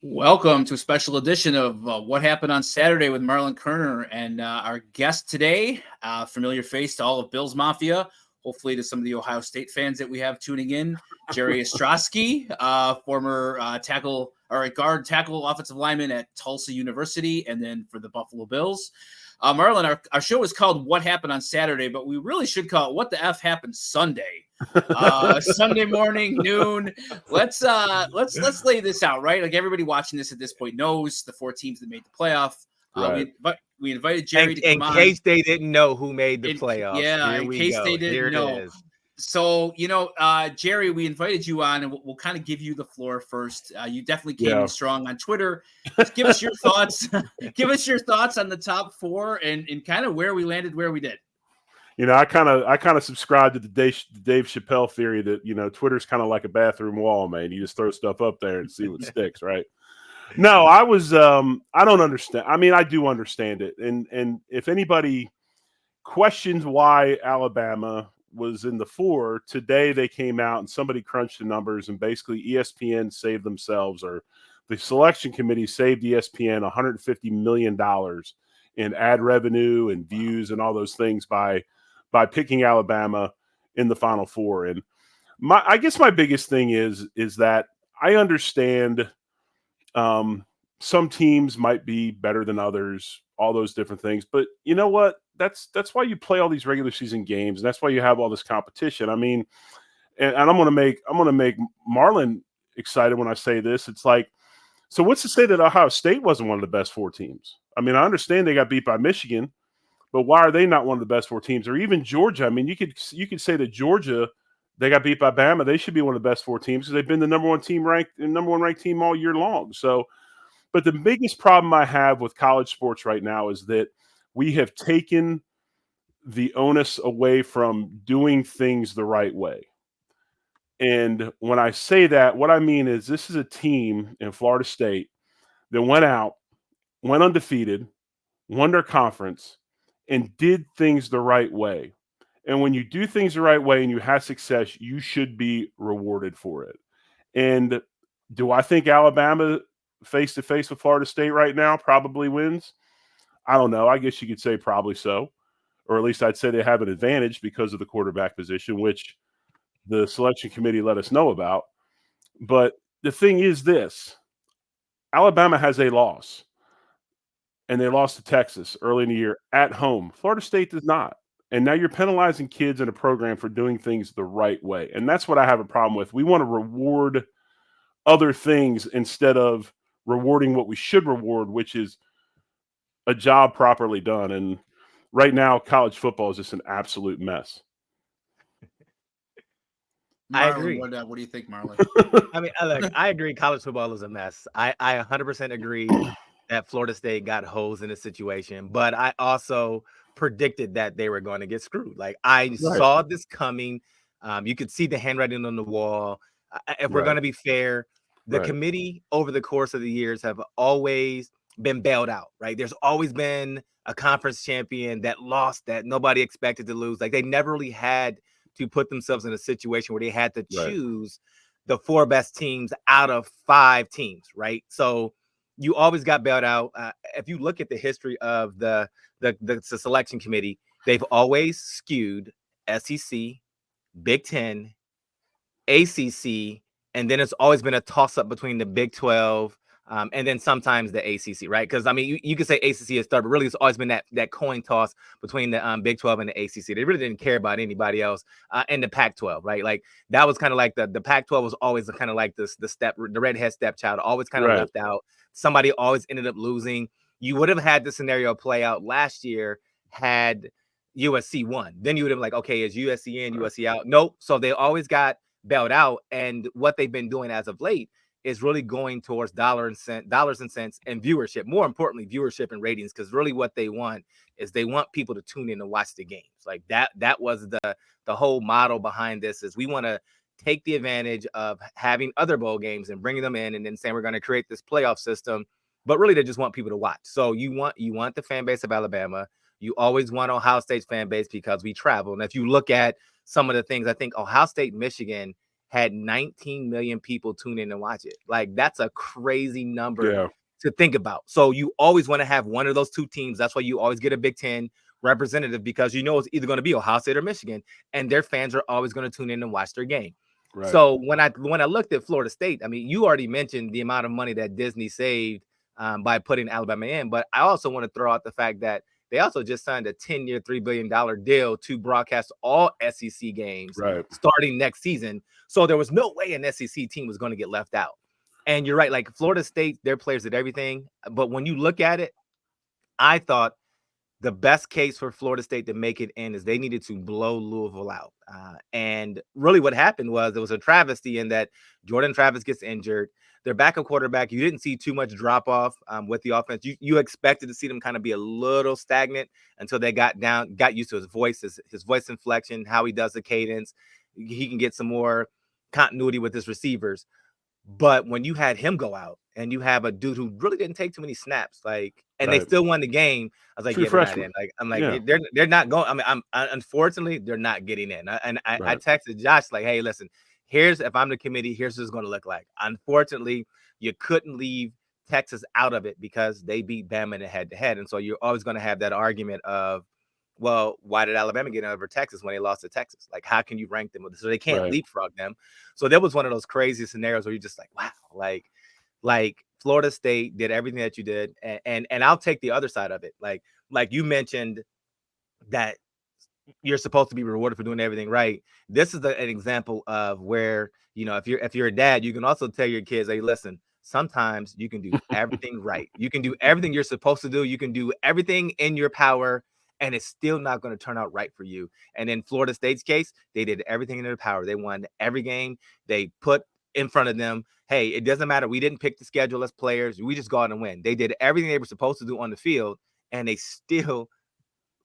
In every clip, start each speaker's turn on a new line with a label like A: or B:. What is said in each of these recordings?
A: Welcome to a special edition of What Happened on Saturday with Marlon Kerner. And our guest today, familiar face to all of Bills Mafia, hopefully to some of the Ohio State fans that we have tuning in, Jerry Ostrowski, former guard tackle offensive lineman at Tulsa University, and then for the Buffalo Bills. Marlon, our show is called What Happened on Saturday, but we really should call it What the F Happened Sunday. Sunday morning, noon. Let's lay this out, right? Like everybody watching this at this point knows the 4 teams that made the playoff.
B: Right.
A: We invited Jerry to come on.
C: In case they didn't know who made the playoffs.
A: Yeah,
C: in case they didn't know.
A: So, Jerry, we invited you on, and we'll kind of give you the floor first. You definitely came in strong on Twitter. Just give us your thoughts. Give us your thoughts on the top 4 and kind of where we landed, where we did.
B: I kind of subscribe to the Dave Chappelle theory that, Twitter's kind of like a bathroom wall, man. You just throw stuff up there and see what sticks, right? No, I don't understand. I mean, I do understand it. And if anybody questions why Alabama was in the 4, today they came out and somebody crunched the numbers, and basically ESPN saved themselves, or the selection committee saved ESPN $150 million in ad revenue and views and all those things by picking Alabama in the Final 4. And I guess my biggest thing is that I understand some teams might be better than others, all those different things. But you know what? That's why you play all these regular season games, and that's why you have all this competition. I mean, and I'm gonna make Marlon excited when I say this. It's like, so what's to say that Ohio State wasn't one of the best 4 teams? I mean, I understand they got beat by Michigan, but why are they not one of the best 4 teams? Or even Georgia? I mean, you could say that Georgia, they got beat by Bama. They should be one of the best 4 teams because they've been the number one ranked team all year long. So, but the biggest problem I have with college sports right now is that we have taken the onus away from doing things the right way. And when I say that, what I mean is this is a team in Florida State that went undefeated, won their conference, and did things the right way. And when you do things the right way and you have success, you should be rewarded for it. And do I think Alabama face-to-face with Florida State right now probably wins? I don't know. I guess you could say probably so. Or at least I'd say they have an advantage because of the quarterback position, which the selection committee let us know about. But the thing is this. Alabama has a loss. And they lost to Texas early in the year at home. Florida State does not. And now you're penalizing kids in a program for doing things the right way. And that's what I have a problem with. We want to reward other things instead of rewarding what we should reward, which is a job properly done. And right now, college football is just an absolute mess.
A: Marlon,
C: I agree.
A: What do you think, Marlon?
C: I mean, look, I agree. College football is a mess. I 100% agree that Florida State got hosed in a situation, but I also predicted that they were going to get screwed. Like I saw this coming. You could see the handwriting on the wall. If we're going to be fair, the committee over the course of the years have always been bailed out, right? There's always been a conference champion that lost that nobody expected to lose. Like they never really had to put themselves in a situation where they had to choose the 4 best teams out of 5 teams, right? So you always got bailed out. If you look at the history of the selection committee, they've always skewed SEC, Big Ten, ACC, and then it's always been a toss-up between the Big 12 and then sometimes the ACC, right? Because, I mean, you could say ACC is third, but really it's always been that coin toss between the Big 12 and the ACC. They really didn't care about anybody else and the Pac-12, right? Like, that was kind of like the Pac-12 was always kind of like the redhead stepchild, always kind of left out. Somebody always ended up losing. You would have had the scenario play out last year had USC won. Then you would have like, okay, is USC in, USC out? Nope. So they always got bailed out. And what they've been doing as of late is really going towards dollars and cents and viewership. More importantly, viewership and ratings, because really what they want is they want people to tune in and watch the games. Like that was the whole model behind this is we want to take the advantage of having other bowl games and bringing them in and then saying we're going to create this playoff system. But really, they just want people to watch. So you want the fan base of Alabama. You always want Ohio State's fan base because we travel. And if you look at some of the things, I think Ohio State, Michigan had 19 million people tune in and watch it. Like, that's a crazy number
B: Yeah.
C: to think about. So you always want to have one of those two teams. That's why you always get a Big Ten representative, because you know it's either going to be Ohio State or Michigan, and their fans are always going to tune in and watch their game.
B: Right.
C: So when I looked at Florida State, I mean, you already mentioned the amount of money that Disney saved by putting Alabama in, but I also want to throw out the fact that they also just signed a 10-year, $3 billion deal to broadcast all SEC games starting next season. So there was no way an SEC team was going to get left out. And you're right, like Florida State, their players did everything. But when you look at it, I thought the best case for Florida State to make it in is they needed to blow Louisville out. And really what happened was there was a travesty in that Jordan Travis gets injured. Their backup quarterback, you didn't see too much drop off with the offense. You expected to see them kind of be a little stagnant until they got used to his voice, his voice inflection, how he does the cadence. He can get some more continuity with his receivers. But when you had him go out and you have a dude who really didn't take too many snaps, like, and they still won the game, I was like,
B: True
C: yeah, they're not
B: freshman.
C: in. Like, I'm like, they're not going. I mean, unfortunately, they're not getting in. I texted Josh like, hey, listen, if I'm the committee, here's what it's going to look like. Unfortunately, you couldn't leave Texas out of it because they beat Bama in a head-to-head, and so you're always going to have that argument of, well, why did Alabama get over Texas when they lost to Texas? Like, how can you rank them? So they can't leapfrog them. So that was one of those crazy scenarios where you're just like, wow, like Florida State did everything that you did. And I'll take the other side of it. Like you mentioned that you're supposed to be rewarded for doing everything right. This is an example of where, you know, if you're a dad, you can also tell your kids, hey, listen, sometimes you can do everything right. You can do everything you're supposed to do. You can do everything in your power, and it's still not going to turn out right for you. And in Florida State's case, they did everything in their power. They won every game. They put in front of them, hey, it doesn't matter. We didn't pick the schedule as players. We just go out and win. They did everything they were supposed to do on the field, and they still,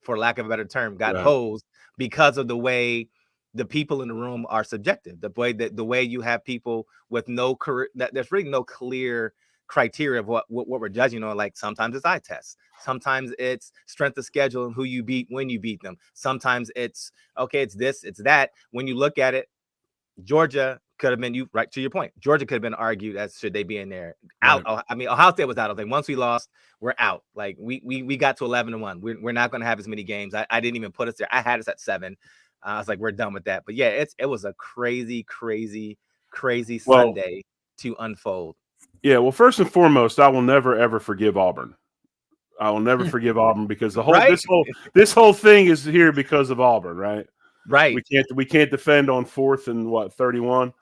C: for lack of a better term, got hosed because of the way the people in the room are subjective. The way you have people with no career, there's really no clear criteria of what we're judging on. Like, sometimes it's eye tests, sometimes it's strength of schedule and who you beat when you beat them. Sometimes it's okay, it's this, it's that. When you look at it, Georgia could have been, right to your point, Georgia could have been argued as should they be in there. Out. I mean, Ohio State was out. I think once we lost, we're out. Like we got to 11-1. We're not going to have as many games. I didn't even put us there. I had us at 7. I was like, we're done with that. But yeah, it was a crazy Sunday to unfold.
B: Yeah, well, first and foremost, I will never ever forgive Auburn. I will never forgive Auburn because this whole thing is here because of Auburn, right?
C: Right.
B: We can't defend on 4th and 31.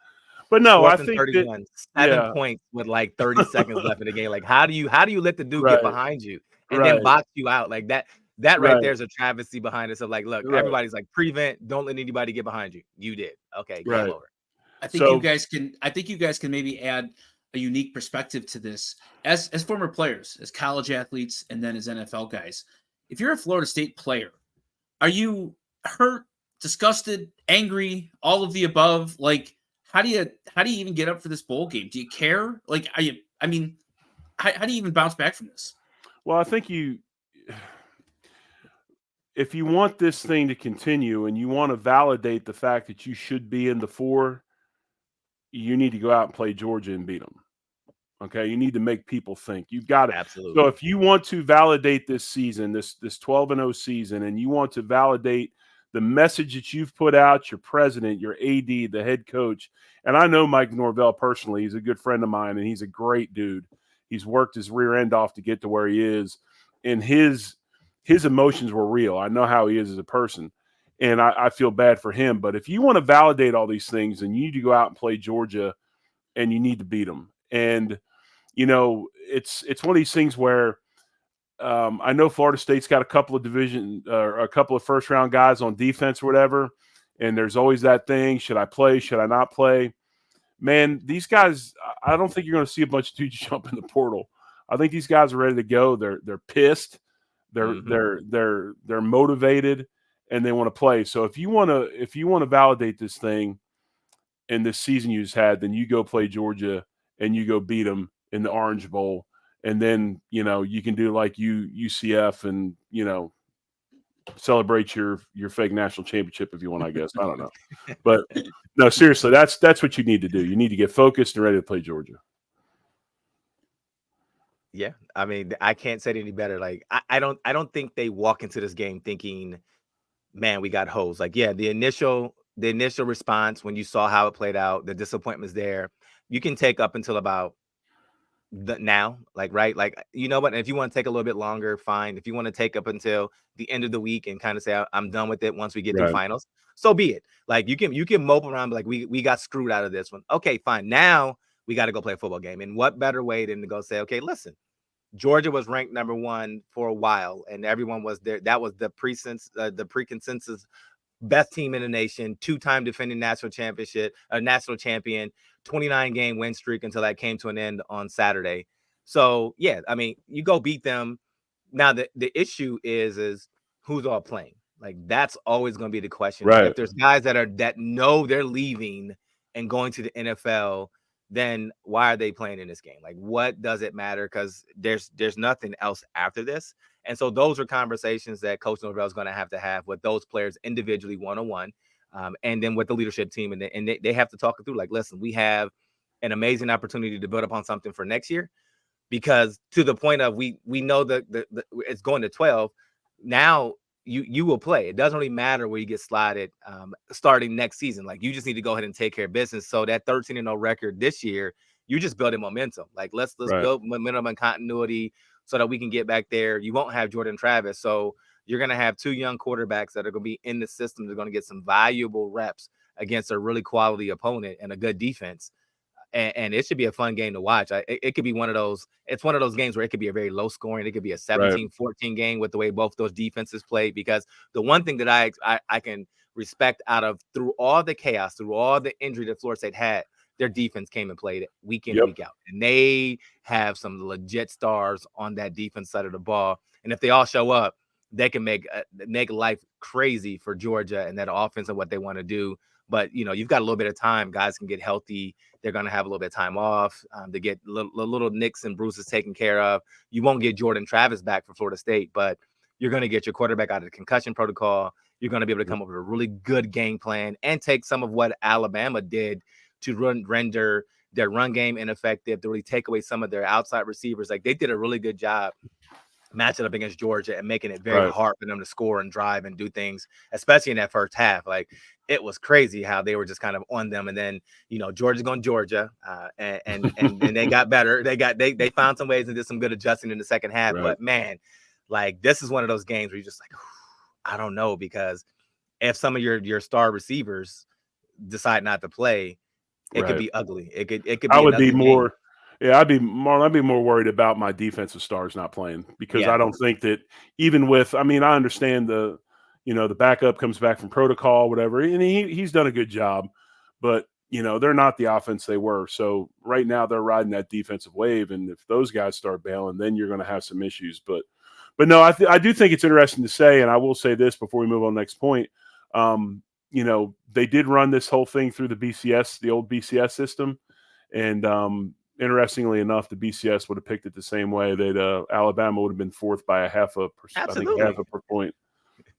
B: But no, I think
C: 31, 7 points with like 30 seconds left in the game. Like, how do you let the dude get behind you and then box you out like that? That right there is a travesty behind us. Of like, look, everybody's like, prevent, don't let anybody get behind you. You did. Okay, game over.
A: I think you guys can maybe add a unique perspective to this as former players, as college athletes, and then as NFL guys. If you're a Florida State player, are you hurt, disgusted, angry, all of the above? Like, how do you even get up for this bowl game? Do you care? Like, how do you even bounce back from this?
B: Well, I think if you want this thing to continue and you want to validate the fact that you should be in the 4, you need to go out and play Georgia and beat them. Okay, you need to make people think. You've got to.
C: Absolutely.
B: So if you want to validate this season, this 12-0 season, and you want to validate the message that you've put out, your president, your AD, the head coach, and I know Mike Norvell personally. He's a good friend of mine, and he's a great dude. He's worked his rear end off to get to where he is, and his emotions were real. I know how he is as a person, and I feel bad for him. But if you want to validate all these things, then you need to go out and play Georgia, and you need to beat them. And you know, it's one of these things where I know Florida State's got a couple of first-round guys on defense or whatever, and there's always that thing: should I play? Should I not play? Man, these guys, I don't think you're going to see a bunch of dudes jump in the portal. I think these guys are ready to go. They're pissed. They're motivated, and they want to play. So if you want to validate this thing in this season you just had, then you go play Georgia and you go beat them in the Orange Bowl. And then, you know, you can do like UCF and, you know, celebrate your fake national championship if you want, I guess. I don't know. But no, seriously, that's what you need to do. You need to get focused and ready to play Georgia.
C: Yeah, I mean, I can't say it any better. Like, I don't think they walk into this game thinking, man, we got hosed. Like, yeah, the initial response when you saw how it played out, the disappointment's there. You can take up until about now, like, right, like, you know what, and if you want to take a little bit longer, fine. If you want to take up until the end of the week and kind of say I'm done with it once we get through finals, so be it. Like, you can mope around, like, we got screwed out of this one. Okay, fine. Now we got to go play a football game, and what better way than to go say, okay, listen, Georgia was ranked #1 for a while, and everyone was there. That was the pre-consensus best team in the nation, 2-time defending national champion, 29-game win streak until that came to an end on Saturday. So, yeah, I mean, you go beat them. Now, the issue is who's all playing. Like, that's always going to be the question.
B: Right.
C: If there's guys that know they're leaving and going to the NFL, then why are they playing in this game? Like, what does it matter? Because there's nothing else after this. And so those are conversations that Coach Norvell is going to have with those players individually, one-on-one, and then with the leadership team. And they have to talk it through. Like, listen, we have an amazing opportunity to build upon something for next year, because to the point of we know that it's going to 12. Now you will play. It doesn't really matter where you get slotted starting next season. Like, you just need to go ahead and take care of business. So that 13-0 record this year, you just building momentum. Like, let's build momentum and continuity so that we can get back there. You won't have Jordan Travis. So you're going to have 2 young quarterbacks that are going to be in the system. They're going to get some valuable reps against a really quality opponent and a good defense. And it should be a fun game to watch. It could be one of those. It's one of those games where it could be a very low scoring. It could be a 17-14 game with the way both those defenses play. Because the one thing that I can respect out of through all the chaos, through all the injury that Florida State had, their defense came and played week in, week out. And they have some legit stars on that defense side of the ball. And if they all show up, they can make life crazy for Georgia and that offense and what they want to do. But, you know, you've got a little bit of time. Guys can get healthy. They're going to have a little bit of time off to get little nicks and bruises taken care of. You won't get Jordan Travis back for Florida State, but you're going to get your quarterback out of the concussion protocol. You're going to be able to come up with a really good game plan and take some of what Alabama did to render their run game ineffective, to really take away some of their outside receivers. Like, they did a really good job matching up against Georgia and making it very hard for them to score and drive and do things, especially in that first half. Like, it was crazy how they were just kind of on them. And then, you know, Georgia's going Georgia and they got better. They found some ways and did some good adjusting in the second half. But man, like, this is one of those games where you're just like, I don't know, because if some of your star receivers decide not to play, it could be ugly. It could be.
B: I would be more. Yeah, I'd be more worried about my defensive stars not playing, because I don't think that even with, I mean, I understand the backup comes back from protocol, whatever, and he's done a good job, but, you know, they're not the offense they were. So right now they're riding that defensive wave, and if those guys start bailing, then you're going to have some issues. But no, I do think it's interesting to say, and I will say this before we move on to the next point. You know, they did run this whole thing through the old BCS system, and interestingly enough, the BCS would have picked it the same way. That Alabama would have been fourth by half a point.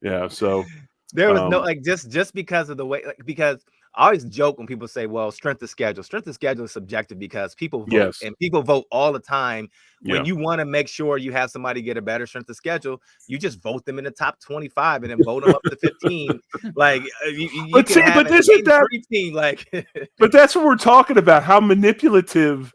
B: Yeah, so
C: there was no, like, just because of the way, like, because I always joke when people say, well, strength of schedule is subjective, because people vote and people vote all the time. When you want to make sure you have somebody get a better strength of schedule, you just vote them in the top 25 and then vote them up to 15. Like, but isn't that team, like,
B: but that's what we're talking about, how manipulative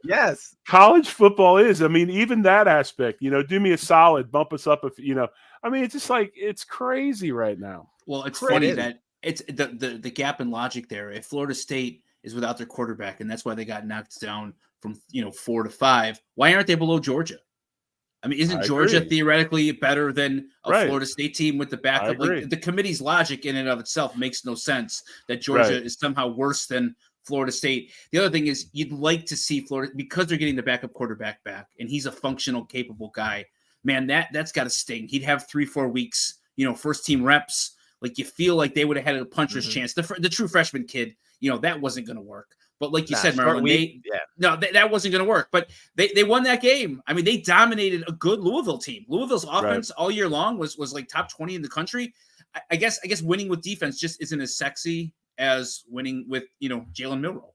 B: college football is. I mean, even that aspect, you know, do me a solid, bump us up if, you know, I mean, it's just like, it's crazy right now.
A: Well, it's funny that it's the gap in logic there. If Florida State is without their quarterback, and that's why they got knocked down from 4 to 5, why aren't they below Georgia? I mean, isn't Georgia theoretically better than a Florida State team with the backup? Like, the committee's logic in and of itself makes no sense that Georgia is somehow worse than Florida State. The other thing is, you'd like to see Florida, because they're getting the backup quarterback back, and he's a functional, capable guy. Man, that's got to sting. He'd have 3-4 weeks, first team reps. Like, you feel like they would have had a puncher's chance. The true freshman kid, that wasn't going to work. But like you said, Marlon, that wasn't going to work. But they won that game. I mean, they dominated a good Louisville team. Louisville's offense all year long was like top 20 in the country. I guess winning with defense just isn't as sexy as winning with Jalen Milroe.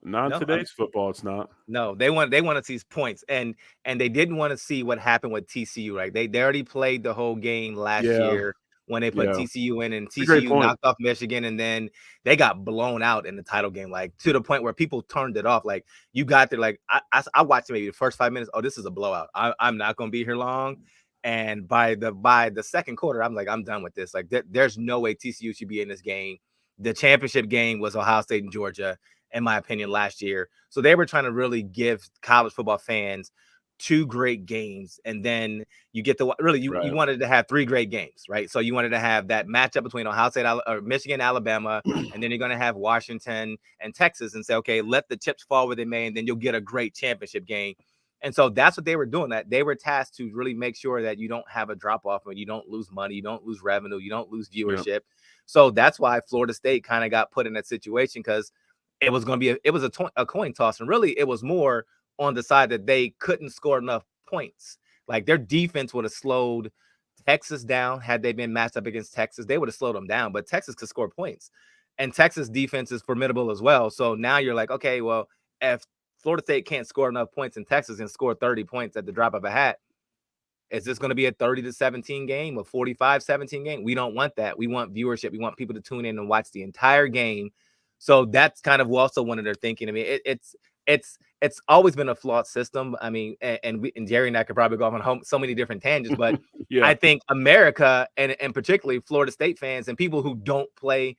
B: Not in today's football, it's not.
C: No, they want to see points, and they didn't want to see what happened with TCU. Right? They already played the whole game last year when they put TCU in, and TCU knocked off Michigan, and then they got blown out in the title game, like to the point where people turned it off. Like you got there, like I watched maybe the first 5 minutes. Oh, this is a blowout. I'm not going to be here long. And by the second quarter, I'm like, I'm done with this. Like there's no way TCU should be in this game. The championship game was Ohio State and Georgia, in my opinion, last year. So they were trying to really give college football fans 2 great games. And then you get you wanted to have 3 great games, right? So you wanted to have that matchup between Ohio State or Michigan, Alabama, and then you're going to have Washington and Texas and say, okay, let the chips fall where they may, and then you'll get a great championship game. And so that's what they were doing. That they were tasked to really make sure that you don't have a drop off, and you don't lose money, you don't lose revenue, you don't lose viewership. Yeah. So that's why Florida State kind of got put in that situation, because it was going to be a coin toss, and really it was more on the side that they couldn't score enough points. Like their defense would have slowed Texas down had they been matched up against Texas. They would have slowed them down, but Texas could score points, and Texas defense is formidable as well. So now you're like, okay, well, if Florida State can't score enough points in Texas and score 30 points at the drop of a hat, is this going to be a 30-17 game, a 45-17 game? We don't want that. We want viewership. We want people to tune in and watch the entire game. So that's kind of also one of their thinking. I mean, it's always been a flawed system. I mean, and Jerry and I could probably go off on so many different tangents, but I think America and particularly Florida State fans and people who don't play,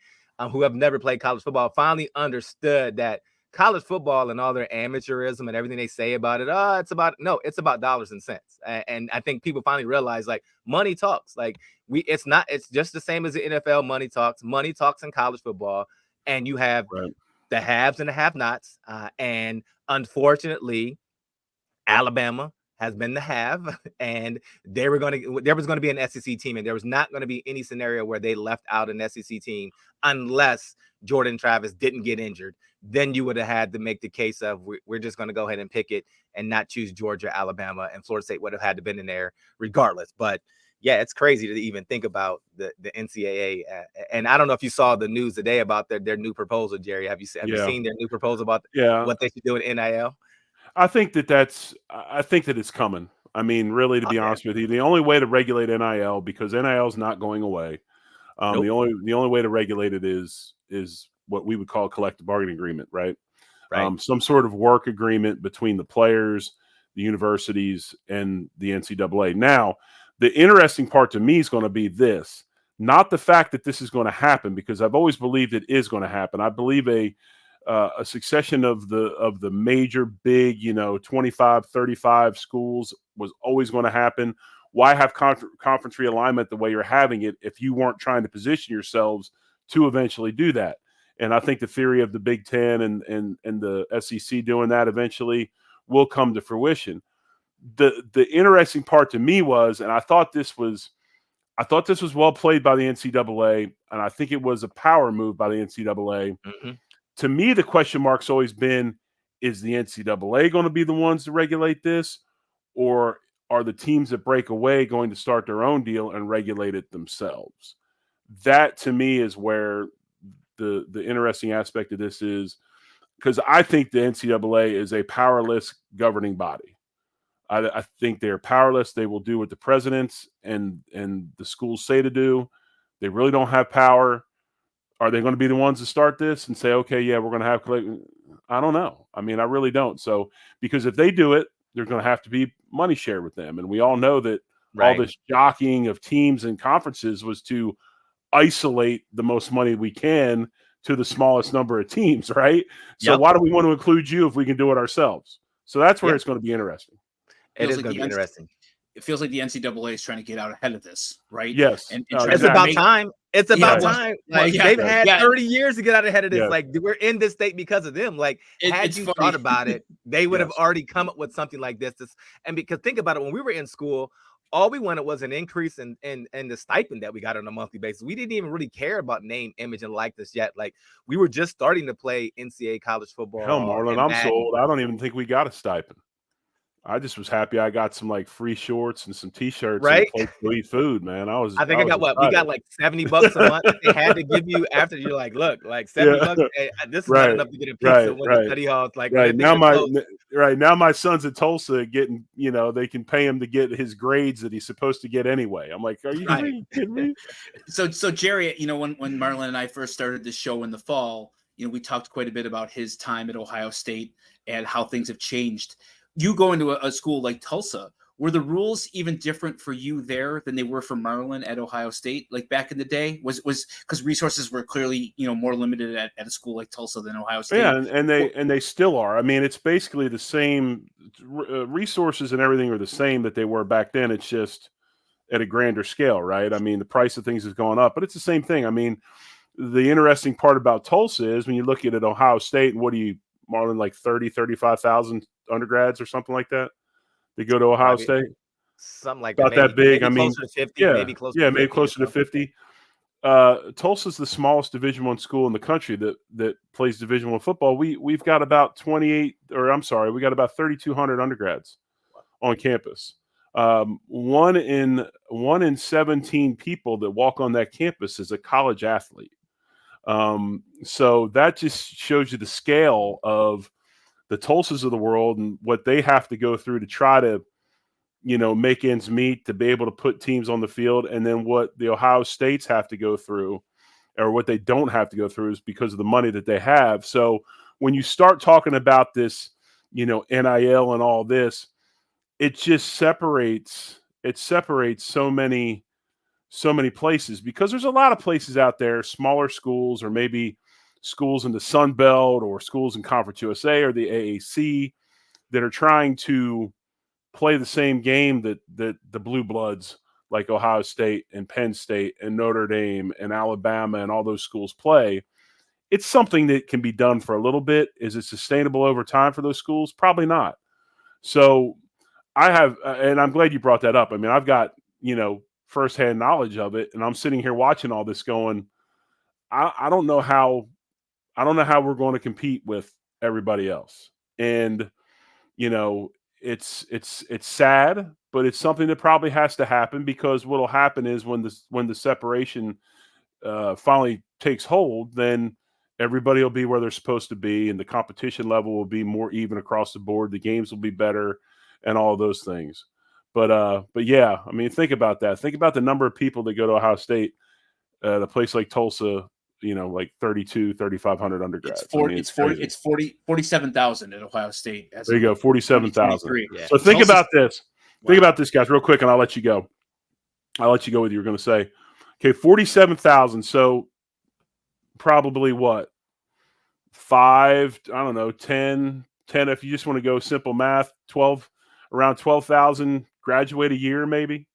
C: who have never played college football, finally understood that college football and all their amateurism and everything they say about it, it's about dollars and cents. And I think people finally realize, like, money talks. Like it's just the same as the NFL. Money talks in college football. And you have the haves and the have-nots. And unfortunately, Alabama has been the have, and there was going to be an SEC team, and there was not going to be any scenario where they left out an SEC team unless Jordan Travis didn't get injured. Then you would have had to make the case of we're just going to go ahead and pick it and not choose Georgia, Alabama, and Florida State would have had to been in there regardless. But yeah, it's crazy to even think about the NCAA. And I don't know if you saw the news today about their new proposal, Jerry. Have you seen their new proposal about what they should do in NIL?
B: I think that it's coming. I mean, really, to be honest with you, the only way to regulate NIL, because NIL is not going away. The only way to regulate it is what we would call a collective bargaining agreement, right? Some sort of work agreement between the players, the universities, and the NCAA. Now, the interesting part to me is going to be this, not the fact that this is going to happen, because I've always believed it is going to happen. I believe a succession of the major big, 25, 35 schools was always going to happen. Why have conference realignment the way you're having it if you weren't trying to position yourselves to eventually do that? And I think the theory of the Big Ten and the SEC doing that eventually will come to fruition. The interesting part to me was, and I thought this was well played by the NCAA, and I think it was a power move by the NCAA. Mm-hmm. To me, the question mark's always been, is the NCAA going to be the ones to regulate this, or are the teams that break away going to start their own deal and regulate it themselves? That, to me, is where the interesting aspect of this is, because I think the NCAA is a powerless governing body. I think they're powerless. They will do what the presidents and the schools say to do. They really don't have power. Are they going to be the ones to start this and say, okay, yeah, we're going to have I don't know. I mean, I really don't. So, because if they do it, there's going to have to be money shared with them. And we all know that all this jockeying of teams and conferences was to isolate the most money we can to the smallest number of teams, right? So why do we want to include you if we can do it ourselves? So that's where it's going to be interesting.
C: It is going to be interesting.
A: It feels like the NCAA is trying to get out ahead of this, right?
B: Yes.
A: And
C: it's about time. It's about time. Like, they've had 30 years to get out ahead of this. Yeah. Like, we're in this state because of them. Like, had you thought about it, they would have already come up with something like this. And because think about it, when we were in school, all we wanted was an increase in the stipend that we got on a monthly basis. We didn't even really care about name, image, and likeness yet. Like, we were just starting to play NCAA college football.
B: Hell, Marlon, I'm so old. I don't even think we got a stipend. I just was happy I got some like free shorts and some T-shirts,
C: right?
B: And a place to eat food, man.
C: I think I got what? We got like $70 a month that they had to give you after you're like, look, like $70. Hey, this is not enough to get a pizza when the study hall's like,
B: now my son's at Tulsa getting, they can pay him to get his grades that he's supposed to get anyway. I'm like, are you kidding me?
A: So Jerry, when Marlon and I first started this show in the fall, we talked quite a bit about his time at Ohio State and how things have changed. You go into a school like Tulsa, were the rules even different for you there than they were for Marlon at Ohio State? Like back in the day, was because resources were clearly, more limited at a school like Tulsa than Ohio State.
B: Yeah. And they still are. I mean, it's basically the same resources and everything are the same that they were back then. It's just at a grander scale, right? I mean, the price of things has gone up, but it's the same thing. I mean, the interesting part about Tulsa is when you look at Ohio State and Marlon, like 35,000 undergrads or something like that. They go to Ohio State.
C: Something like
B: about that big. I mean,
C: closer to 50, maybe closer.
B: Yeah, maybe closer to 50. Tulsa's the smallest Division I school in the country that plays Division I football. We've got about 3,200 undergrads on campus. One in 17 people that walk on that campus is a college athlete. So that just shows you the scale of the Tulsas of the world and what they have to go through to try to, make ends meet to be able to put teams on the field. And then what the Ohio States have to go through, or what they don't have to go through, is because of the money that they have. So when you start talking about this, NIL and all this, it just separates so many places, because there's a lot of places out there, smaller schools, or maybe schools in the Sun Belt or schools in Conference USA or the AAC, that are trying to play the same game that the blue bloods like Ohio State and Penn State and Notre Dame and Alabama and all those schools play. It's something that can be done for a little bit. Is it sustainable over time for those schools? Probably not. So I have, and I'm glad you brought that up. I mean, I've got, firsthand knowledge of it, and I'm sitting here watching all this going, I don't know how we're going to compete with everybody else. And, it's sad, but it's something that probably has to happen, because what'll happen is when the separation finally takes hold, then everybody will be where they're supposed to be, and the competition level will be more even across the board. The games will be better and all of those things. But yeah, I mean, think about that. Think about the number of people that go to Ohio State at a place like Tulsa, like 3,500 undergrads.
A: It's 47,000 at Ohio State.
B: There you go, 47,000.
A: Yeah.
B: So think about this. Wow. Think about this, guys, real quick, and I'll let you go. I'll let you go with you were going to say. Okay, 47,000. So probably what? 5, I don't know, 10, if you just want to go simple math, 12, around 12,000 graduate a year, maybe.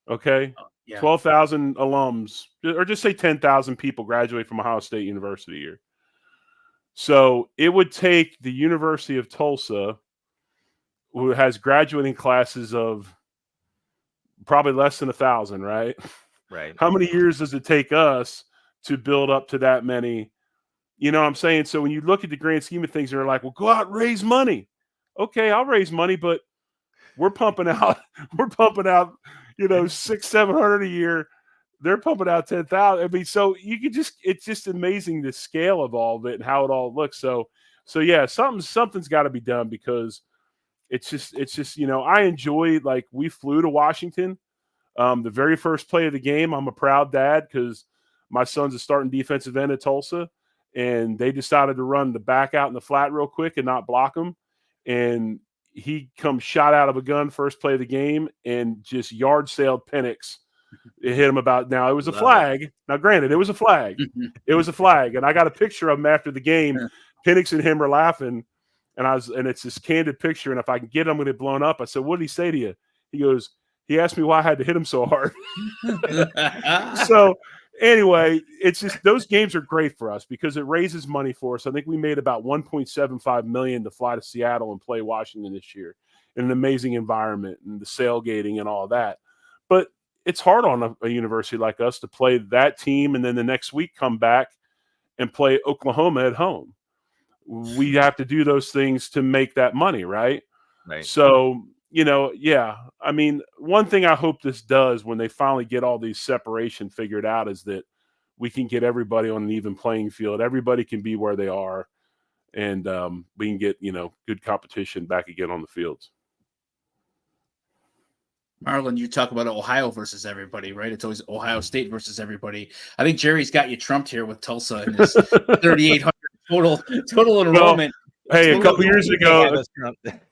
B: Okay. Yeah. 12,000 alums, or just say 10,000 people graduate from Ohio State University a year. So it would take the University of Tulsa, who has graduating classes of probably less than 1,000, right?
C: Right.
B: How many years does it take us to build up to that many? You know what I'm saying? So when you look at the grand scheme of things, they're like, well, go out and raise money. Okay, I'll raise money, but we're pumping out, 600-700 a year. They're pumping out 10,000. I mean, so you could it's just amazing the scale of all of it and how it all looks. So yeah, something's got to be done, because it's just, I enjoy, like, we flew to Washington. The very first play of the game, I'm a proud dad, because my son's a starting defensive end at Tulsa, and they decided to run the back out in the flat real quick and not block him. And he comes shot out of a gun first play of the game and just yard sailed Penix. It hit him about, now it was a flag. Now, granted, it was a flag. It was a flag. And I got a picture of him after the game. Penix and him are laughing. And it's this candid picture. And if I can get him with it blown up, I said, what did he say to you? He goes, he asked me why I had to hit him so hard. So anyway, it's just, those games are great for us because it raises money for us. I think we made about $1.75 million to fly to Seattle and play Washington this year. in an amazing environment and the sailgating and all that. But it's hard on a university like us to play that team and then the next week come back and play Oklahoma at home. We have to do those things to make that money, right?
C: Right.
B: So, yeah. I mean, one thing I hope this does when they finally get all these separation figured out is that we can get everybody on an even playing field. Everybody can be where they are, and we can get, good competition back again on the fields.
A: Marlon, you talk about Ohio versus everybody, right? It's always Ohio State versus everybody. I think Jerry's got you trumped here with Tulsa and his 3,800 total enrollment.
B: Hey, a couple years ago,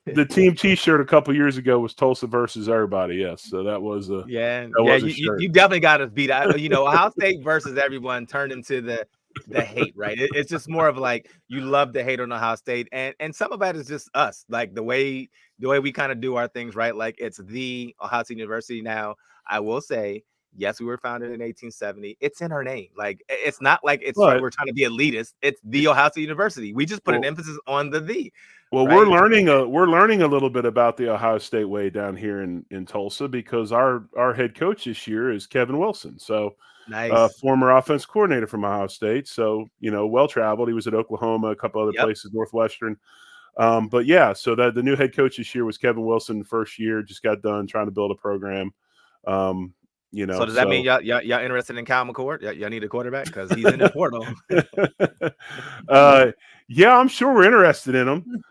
B: the team T-shirt a couple years ago was Tulsa versus everybody. Yes, so that was a
C: You definitely got us beat. Ohio State versus everyone turned into the hate, right? It's just more of like you love to hate on Ohio State, and some of that is just us, like the way we kind of do our things, right? Like it's the Ohio State University. Now, I will say, yes, we were founded in 1870. It's in our name. Like it's not like we're trying to be elitist. It's the Ohio State University. We just put an emphasis on the.
B: Well,
C: right?
B: we're learning a little bit about the Ohio State way down here in Tulsa because our head coach this year is Kevin Wilson. So
C: nice.
B: Former offense coordinator from Ohio State. So, well traveled. He was at Oklahoma, a couple other places, Northwestern. But yeah, so that the new head coach this year was Kevin Wilson. First year, just got done trying to build a program. So
C: does that mean y'all interested in Kyle McCord? Y'all need a quarterback because he's in the portal.
B: Yeah, I'm sure we're interested in him.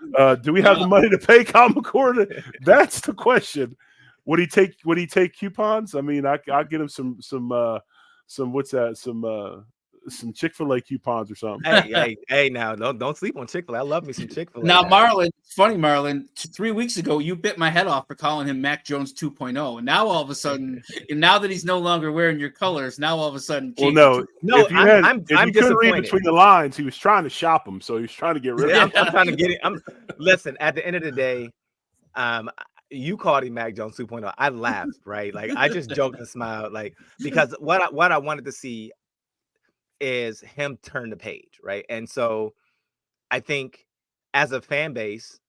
B: Do we have the money to pay Kyle McCord? That's the question. Would he take coupons? I mean, I'll get him some what's that? Some Chick-fil-A coupons or something.
C: Hey, now don't sleep on Chick-fil-A. I love me some Chick-fil-A.
A: Now, Marlon, it's funny, Marlon. 3 weeks ago, you bit my head off for calling him Mac Jones 2.0, and now all of a sudden, now that he's no longer wearing your colors, now all of a sudden,
B: well, no.
C: I'm
B: disappointed. Read between the lines, he was trying to shop him, so he was trying to get rid of him.
C: I'm trying to get it. Listen. At the end of the day, you called him Mac Jones 2.0. I laughed, right? Like I just joked and smiled, like because what I wanted to see is him turn the page, right? And so I think as a fan base,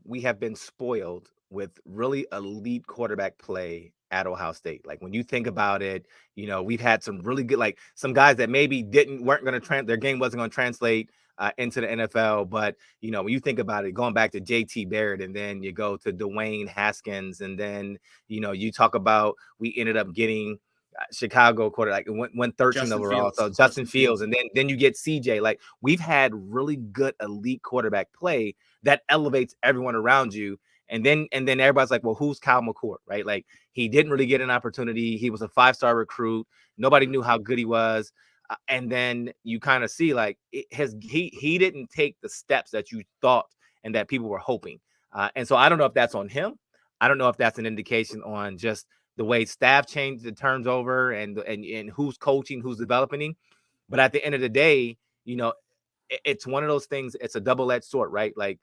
C: we have been spoiled with really elite quarterback play at Ohio State. Like when you think about it, we've had some really good, like some guys that maybe weren't going to their game wasn't going to translate into the NFL. But, when you think about it, going back to JT Barrett, and then you go to Dwayne Haskins, and then, you talk about, we ended up getting Chicago quarterback, went 13 overall. So Justin Fields. And then you get CJ. Like we've had really good elite quarterback play that elevates everyone around you. And then everybody's like, well, who's Kyle McCord, right? Like he didn't really get an opportunity. He was a 5-star recruit. Nobody knew how good he was. And then you kind of see like he didn't take the steps that you thought and that people were hoping. And so I don't know if that's on him. I don't know if that's an indication on just the way staff changed, the turns over, and who's coaching, who's developing. But at the end of the day, it's one of those things. It's a double-edged sword, right? Like,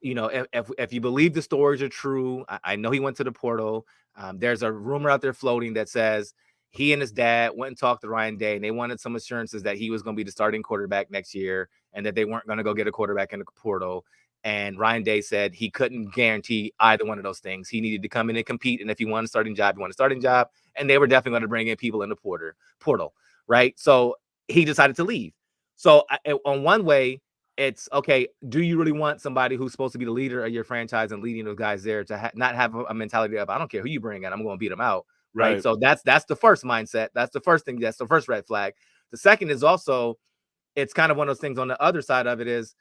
C: if you believe the stories are true, I know he went to the portal. There's a rumor out there floating that says he and his dad went and talked to Ryan Day, and they wanted some assurances that he was going to be the starting quarterback next year, and that they weren't going to go get a quarterback in the portal. And Ryan Day said he couldn't guarantee either one of those things. He needed to come in and compete. And if he wanted a starting job, he wanted a starting job. And they were definitely going to bring in people in the portal, right? So he decided to leave. So on one way, it's okay. Do you really want somebody who's supposed to be the leader of your franchise and leading those guys there to not have a mentality of, I don't care who you bring in, I'm going to beat them out, right? So that's the first mindset. That's the first thing. That's the first red flag. The second is also, it's kind of one of those things on the other side of it is,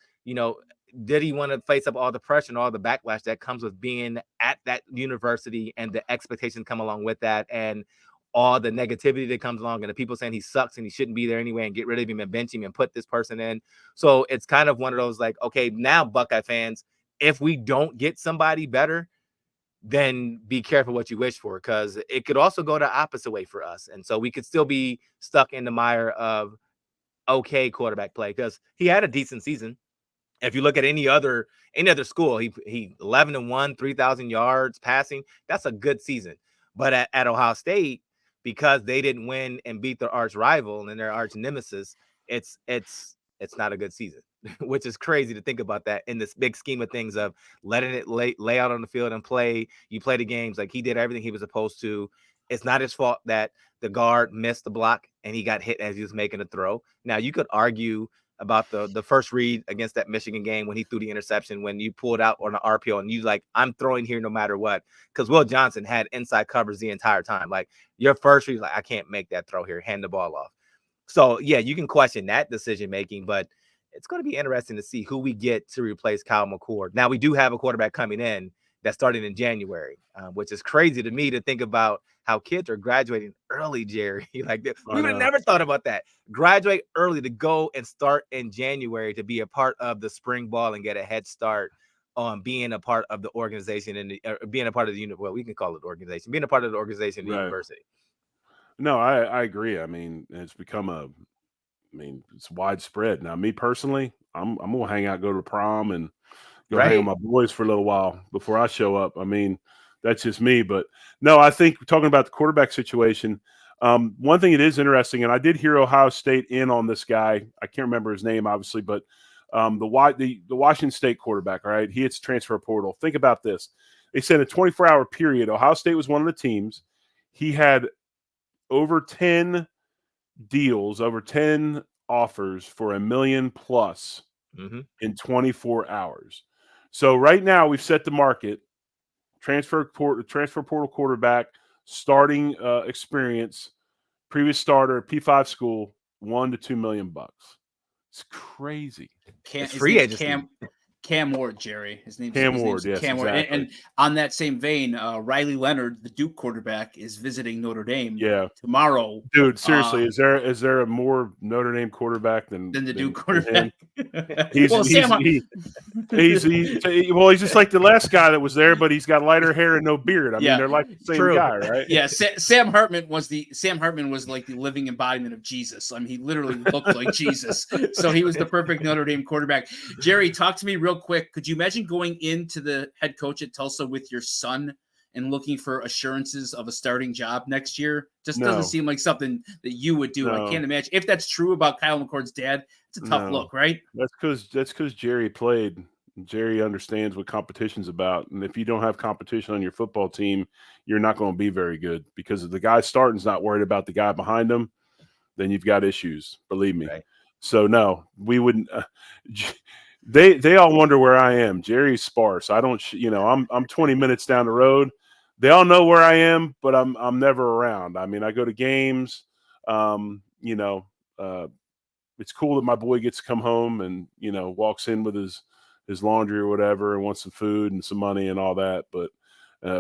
C: did he want to face up all the pressure and all the backlash that comes with being at that university and the expectations come along with that and all the negativity that comes along and the people saying he sucks and he shouldn't be there anyway and get rid of him and bench him and put this person in. So it's kind of one of those like, okay, now Buckeye fans, if we don't get somebody better, then be careful what you wish for, because it could also go the opposite way for us. And so we could still be stuck in the mire of okay quarterback play, because he had a decent season. If you look at any other school, he 11-1, 3,000 yards passing. That's a good season. But at Ohio State, because they didn't win and beat their arch rival and their arch nemesis, it's not a good season. which is crazy to think about that in this big scheme of things of letting it lay out on the field and play. You play the games like he did everything he was supposed to. It's not his fault that the guard missed the block and he got hit as he was making a throw. Now you could argue about the first read against that Michigan game when he threw the interception, when you pulled out on the RPO and you like, I'm throwing here no matter what, because Will Johnson had inside coverage the entire time. Like your first read, like, I can't make that throw here, hand the ball off. So yeah, you can question that decision making, but it's going to be interesting to see who we get to replace Kyle McCord. Now we do have a quarterback coming in that's starting in January, which is crazy to me to think about how kids are graduating early, Jerry. Like we would have never thought about that. Graduate early to go and start in January to be a part of the spring ball and get a head start on being a part of the organization and being a part of the unit. Well, we can call it organization, being a part of the organization, the university.
B: No, I agree. I mean, it's become it's widespread. Now, me personally, I'm gonna hang out, go to prom, and go hang with my boys for a little while before I show up. I mean, that's just me. But no, I think talking about the quarterback situation, one thing that is interesting, and I did hear Ohio State in on this guy. I can't remember his name, obviously, but the Washington State quarterback, all right, he hits transfer portal. Think about this. They said in a 24-hour period, Ohio State was one of the teams. He had over 10 deals, over 10 offers for $1 million plus in 24 hours. So right now we've set the market, transfer portal quarterback, starting experience, previous starter at P5 school, $1 to $2 million. It's crazy.
C: It's free agency.
A: Cam Ward, Jerry. His name's
B: Cam Ward, yes,
A: Cam Ward.
B: exactly.
A: And on that same vein, Riley Leonard, the Duke quarterback, is visiting Notre Dame tomorrow.
B: Dude, seriously, is there a more Notre Dame quarterback than
A: the Duke quarterback?
B: He's just like the last guy that was there, but he's got lighter hair and no beard. I mean, they're like the same guy, right?
A: Yeah, Sam Hartman was like the living embodiment of Jesus. I mean, he literally looked like Jesus. So he was the perfect Notre Dame quarterback. Jerry, talk to me real quick. Could you imagine going into the head coach at Tulsa with your son and looking for assurances of a starting job next year? Just doesn't seem like something that you would do. I can't imagine. If that's true about Kyle McCord's dad, it's a tough look, right?
B: That's because Jerry played. Jerry understands what competition's about. And if you don't have competition on your football team, you're not going to be very good, because if the guy starting's not worried about the guy behind him, then you've got issues, believe me.
C: Right.
B: So no, we wouldn't. They all wonder where I am. Jerry's sparse. I don't, I'm 20 minutes down the road. They all know where I am, but I'm never around. I mean, I go to games. It's cool that my boy gets to come home and, walks in with his laundry or whatever and wants some food and some money and all that. But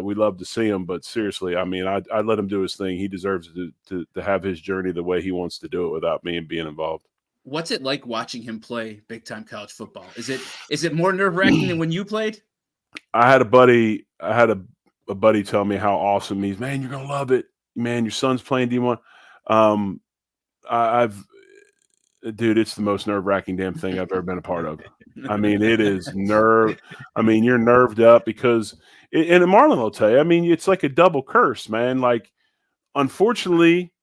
B: we love to see him. But seriously, I mean, I let him do his thing. He deserves to have his journey the way he wants to do it without me being involved.
A: What's it like watching him play big time college football? Is it more nerve-wracking than when you played?
B: I had a buddy tell me how awesome he's. Man, you're gonna love it. Man, your son's playing D1. Dude, it's the most nerve-wracking damn thing I've ever been a part of. I mean, it is nerve. I mean, you're nerved up because, and Marlon will tell you, I mean, it's like a double curse, man. Like, unfortunately,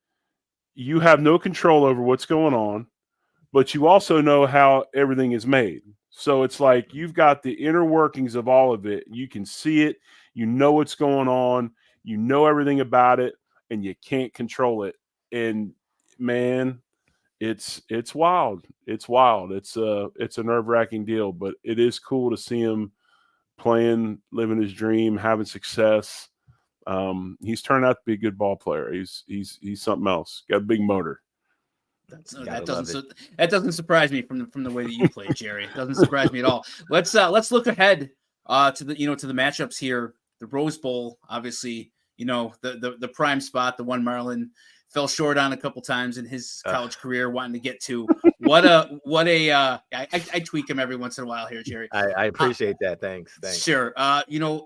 B: you have no control over what's going on, but you also know how everything is made. So it's like you've got the inner workings of all of it. You can see it. You know what's going on. You know everything about it, and you can't control it. And, man, it's wild. It's wild. It's a nerve-wracking deal, but it is cool to see him playing, living his dream, having success. He's turned out to be a good ball player. He's something else. Got a big motor.
A: That doesn't surprise me from the way that you play, Jerry. It doesn't surprise me at all. Let's look ahead to the matchups here. The Rose Bowl, obviously, the prime spot, the one Marlon fell short on a couple times in his college career, wanting to get to. I tweak him every once in a while here, Jerry.
C: I appreciate that. Thanks.
A: Sure.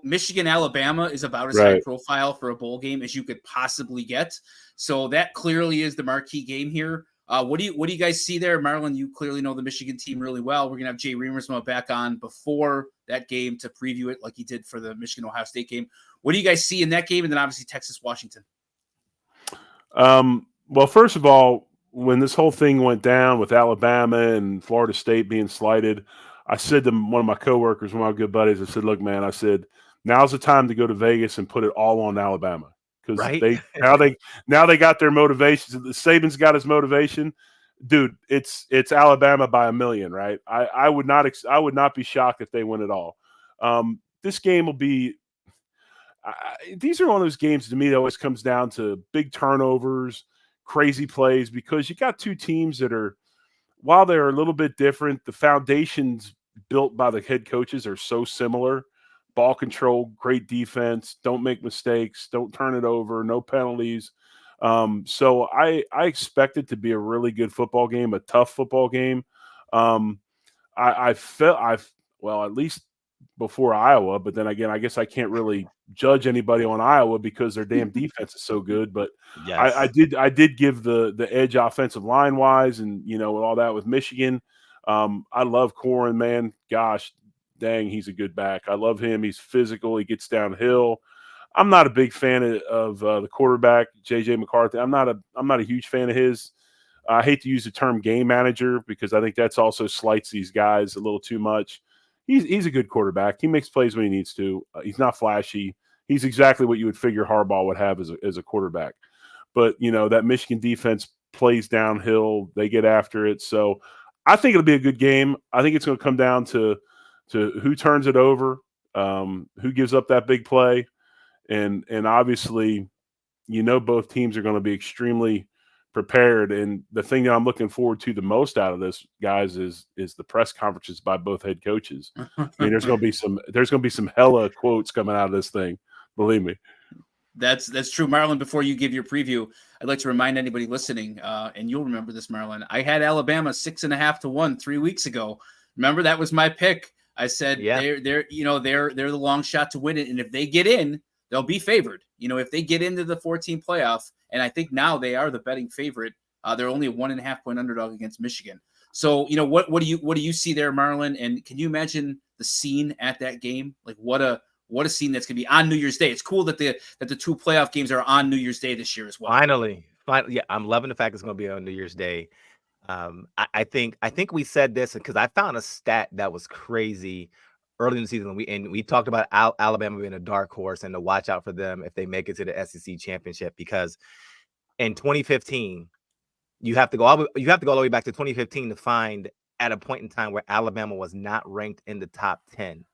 A: Michigan, Alabama is about as high profile for a bowl game as you could possibly get. So that clearly is the marquee game here. What do you guys see there? Marlon, you clearly know the Michigan team really well. We're going to have Jay Reamersma back on before that game to preview it like he did for the Michigan-Ohio State game. What do you guys see in that game? And then obviously Texas-Washington.
B: Well, first of all, when this whole thing went down with Alabama and Florida State being slighted, I said to one of my coworkers, one of my good buddies, I said, "Look, man," I said, "now's the time to go to Vegas and put it all on Alabama because
C: Right?
B: now they got their motivation. Saban's got his motivation, dude. It's Alabama by a million, right? I would not be shocked if they win it all. This game will be. These are one of those games to me that always comes down to big turnovers, crazy plays, because you got two teams that are, while they're a little bit different, the foundations built by the head coaches are so similar. Ball control, great defense, don't make mistakes, don't turn it over, no penalties. So I expect it to be a really good football game, a tough football game. I felt well, at least before Iowa, but then again, I guess I can't really judge anybody on Iowa because their damn defense is so good. But
C: Yes.
B: I did give the edge offensive line wise, and all that with Michigan. I love Corin, man. Gosh, dang, he's a good back. I love him. He's physical. He gets downhill. I'm not a big fan of the quarterback, JJ McCarthy. I'm not a huge fan of his. I hate to use the term game manager because I think that's also slights these guys a little too much. He's a good quarterback. He makes plays when he needs to. He's not flashy. He's exactly what you would figure Harbaugh would have as a quarterback. But, that Michigan defense plays downhill. They get after it. So I think it'll be a good game. I think it's going to come down to who turns it over, who gives up that big play. And obviously, both teams are going to be extremely prepared. And the thing that I'm looking forward to the most out of this, guys, is the press conferences by both head coaches. I mean, there's going to be some hella quotes coming out of this thing. Believe me.
A: That's true, Marlon. Before you give your preview, I'd like to remind anybody listening, and you'll remember this, Marlon. I had Alabama 6.5-1 3 weeks ago. Remember, that was my pick. I said they're the long shot to win it, and if they get in, they'll be favored. If they get into the 14 playoff, and I think now they are the betting favorite. They're only a 1.5 point underdog against Michigan. So, what do you see there, Marlon? And can you imagine the scene at that game? Like what a scene that's going to be on New Year's Day. It's cool that the two playoff games are on New Year's Day this year as well.
C: Finally, yeah, I'm loving the fact it's going to be on New Year's Day. I think we said this because I found a stat that was crazy early in the season. We talked about Alabama being a dark horse and to watch out for them if they make it to the SEC championship, because in 2015, you have to go all the way back to 2015 to find at a point in time where Alabama was not ranked in the top 10.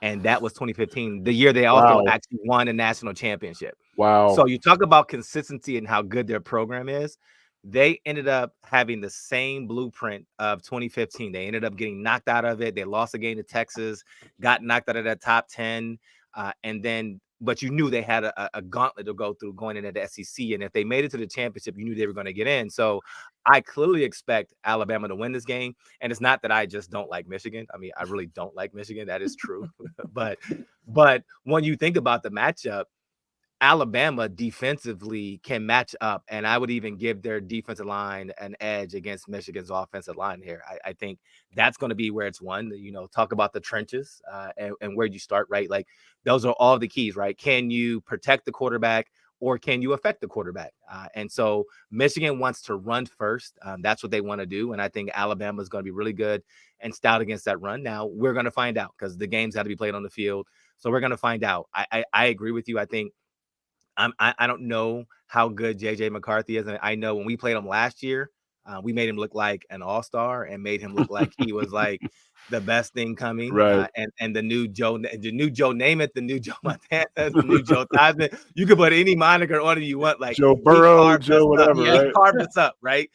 C: And that was 2015, the year they also actually won a national championship.
B: Wow.
C: So you talk about consistency and how good their program is. They ended up having the same blueprint of 2015. They ended up getting knocked out of it. They lost a game to Texas, got knocked out of that top 10. But you knew they had a gauntlet to go through going into the SEC. And if they made it to the championship, you knew they were going to get in. So I clearly expect Alabama to win this game. And it's not that I just don't like Michigan. I mean, I really don't like Michigan. That is true. but when you think about the matchup, Alabama defensively can match up, and I would even give their defensive line an edge against Michigan's offensive line here. I think that's going to be where it's won. Talk about the trenches and where you start, right? Like those are all the keys, right? Can you protect the quarterback or can you affect the quarterback? And so Michigan wants to run first. That's what they want to do, and I think Alabama is going to be really good and stout against that run. Now we're going to find out because the games have to be played on the field, so we're going to find out. I agree with you. I think. I don't know how good JJ McCarthy is. And I know when we played him last year, we made him look like an all-star and made him look like he was like the best thing coming.
B: Right.
C: And the new Joe Namath, the new Joe Montana, the new Joe Theismann. You could put any moniker on it you want, like
B: Joe Burrow, Joe whatever.
C: He carved us up, right?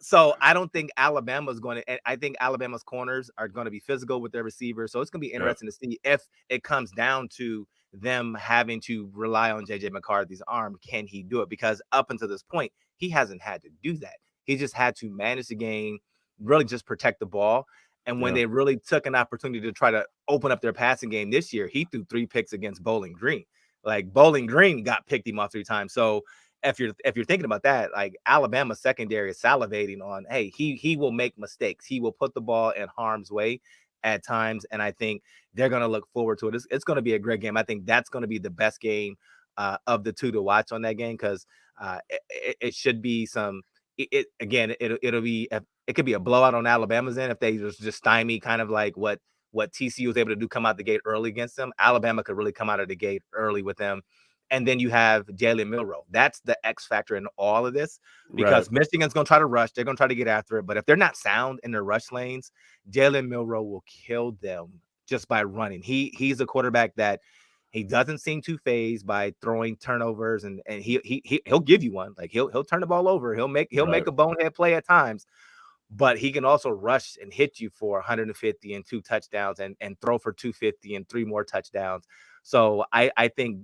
C: So I don't think Alabama's going to. I think Alabama's corners are going to be physical with their receivers. So it's going to be interesting to see if it comes down to them having to rely on JJ McCarthy's arm. Can he do it? Because up until this point, he hasn't had to do that. He just had to manage the game, really just protect the ball. And when they really took an opportunity to try to open up their passing game this year, he threw 3 picks against Bowling Green. Like Bowling Green picked him off 3 times. So if you're thinking about that, like Alabama secondary is salivating on, hey, he will make mistakes. He will put the ball in harm's way at times, and I think they're going to look forward to it. It's going to be a great game. I think that's going to be the best game of the two to watch on that game, because it should be some it'll be it could be a blowout on Alabama's end if they just stymie kind of like what TCU was able to do, come out the gate early against them. Alabama could really come out of the gate early with them. And then you have Jalen Milroe. That's the X factor in all of this, because Michigan's going to try to rush. They're going to try to get after it. But if they're not sound in their rush lanes, Jalen Milroe will kill them just by running. He's a quarterback that he doesn't seem too phased by throwing turnovers, and he'll give you one. Like he'll turn the ball over. He'll make a bonehead play at times, but he can also rush and hit you for 150 and 2 touchdowns and throw for 250 and 3 more touchdowns. So I think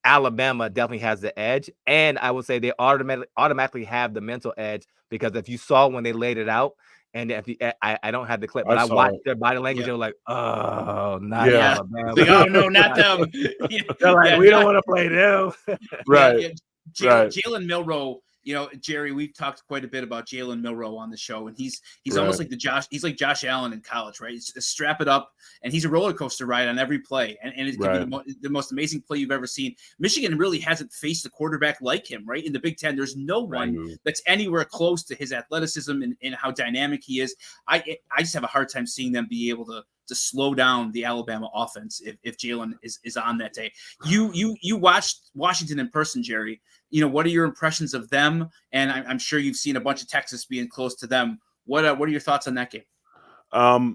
C: Alabama definitely has the edge, and I would say they automatically have the mental edge, because if you saw when they laid it out, and if you, I don't have the clip, but I watched their body language. They're like, oh, not Alabama.
A: Like, oh no, not them.
C: They're like, we don't want to play them.
A: Jalen Milroe. You know, Jerry, we've talked quite a bit about Jalen Milroe on the show, and he's almost like he's like Josh Allen in college, right? He's just strap it up, and he's a roller coaster ride on every play, and it can be the most amazing play you've ever seen. Michigan really hasn't faced a quarterback like him, right? In the Big Ten, there's no one that's anywhere close to his athleticism and how dynamic he is. I just have a hard time seeing them be able to slow down the Alabama offense if Jalen is on that day. You watched Washington in person, Jerry. You know, what are your impressions of them? And I'm sure you've seen a bunch of Texas being close to them. What are your thoughts on that game?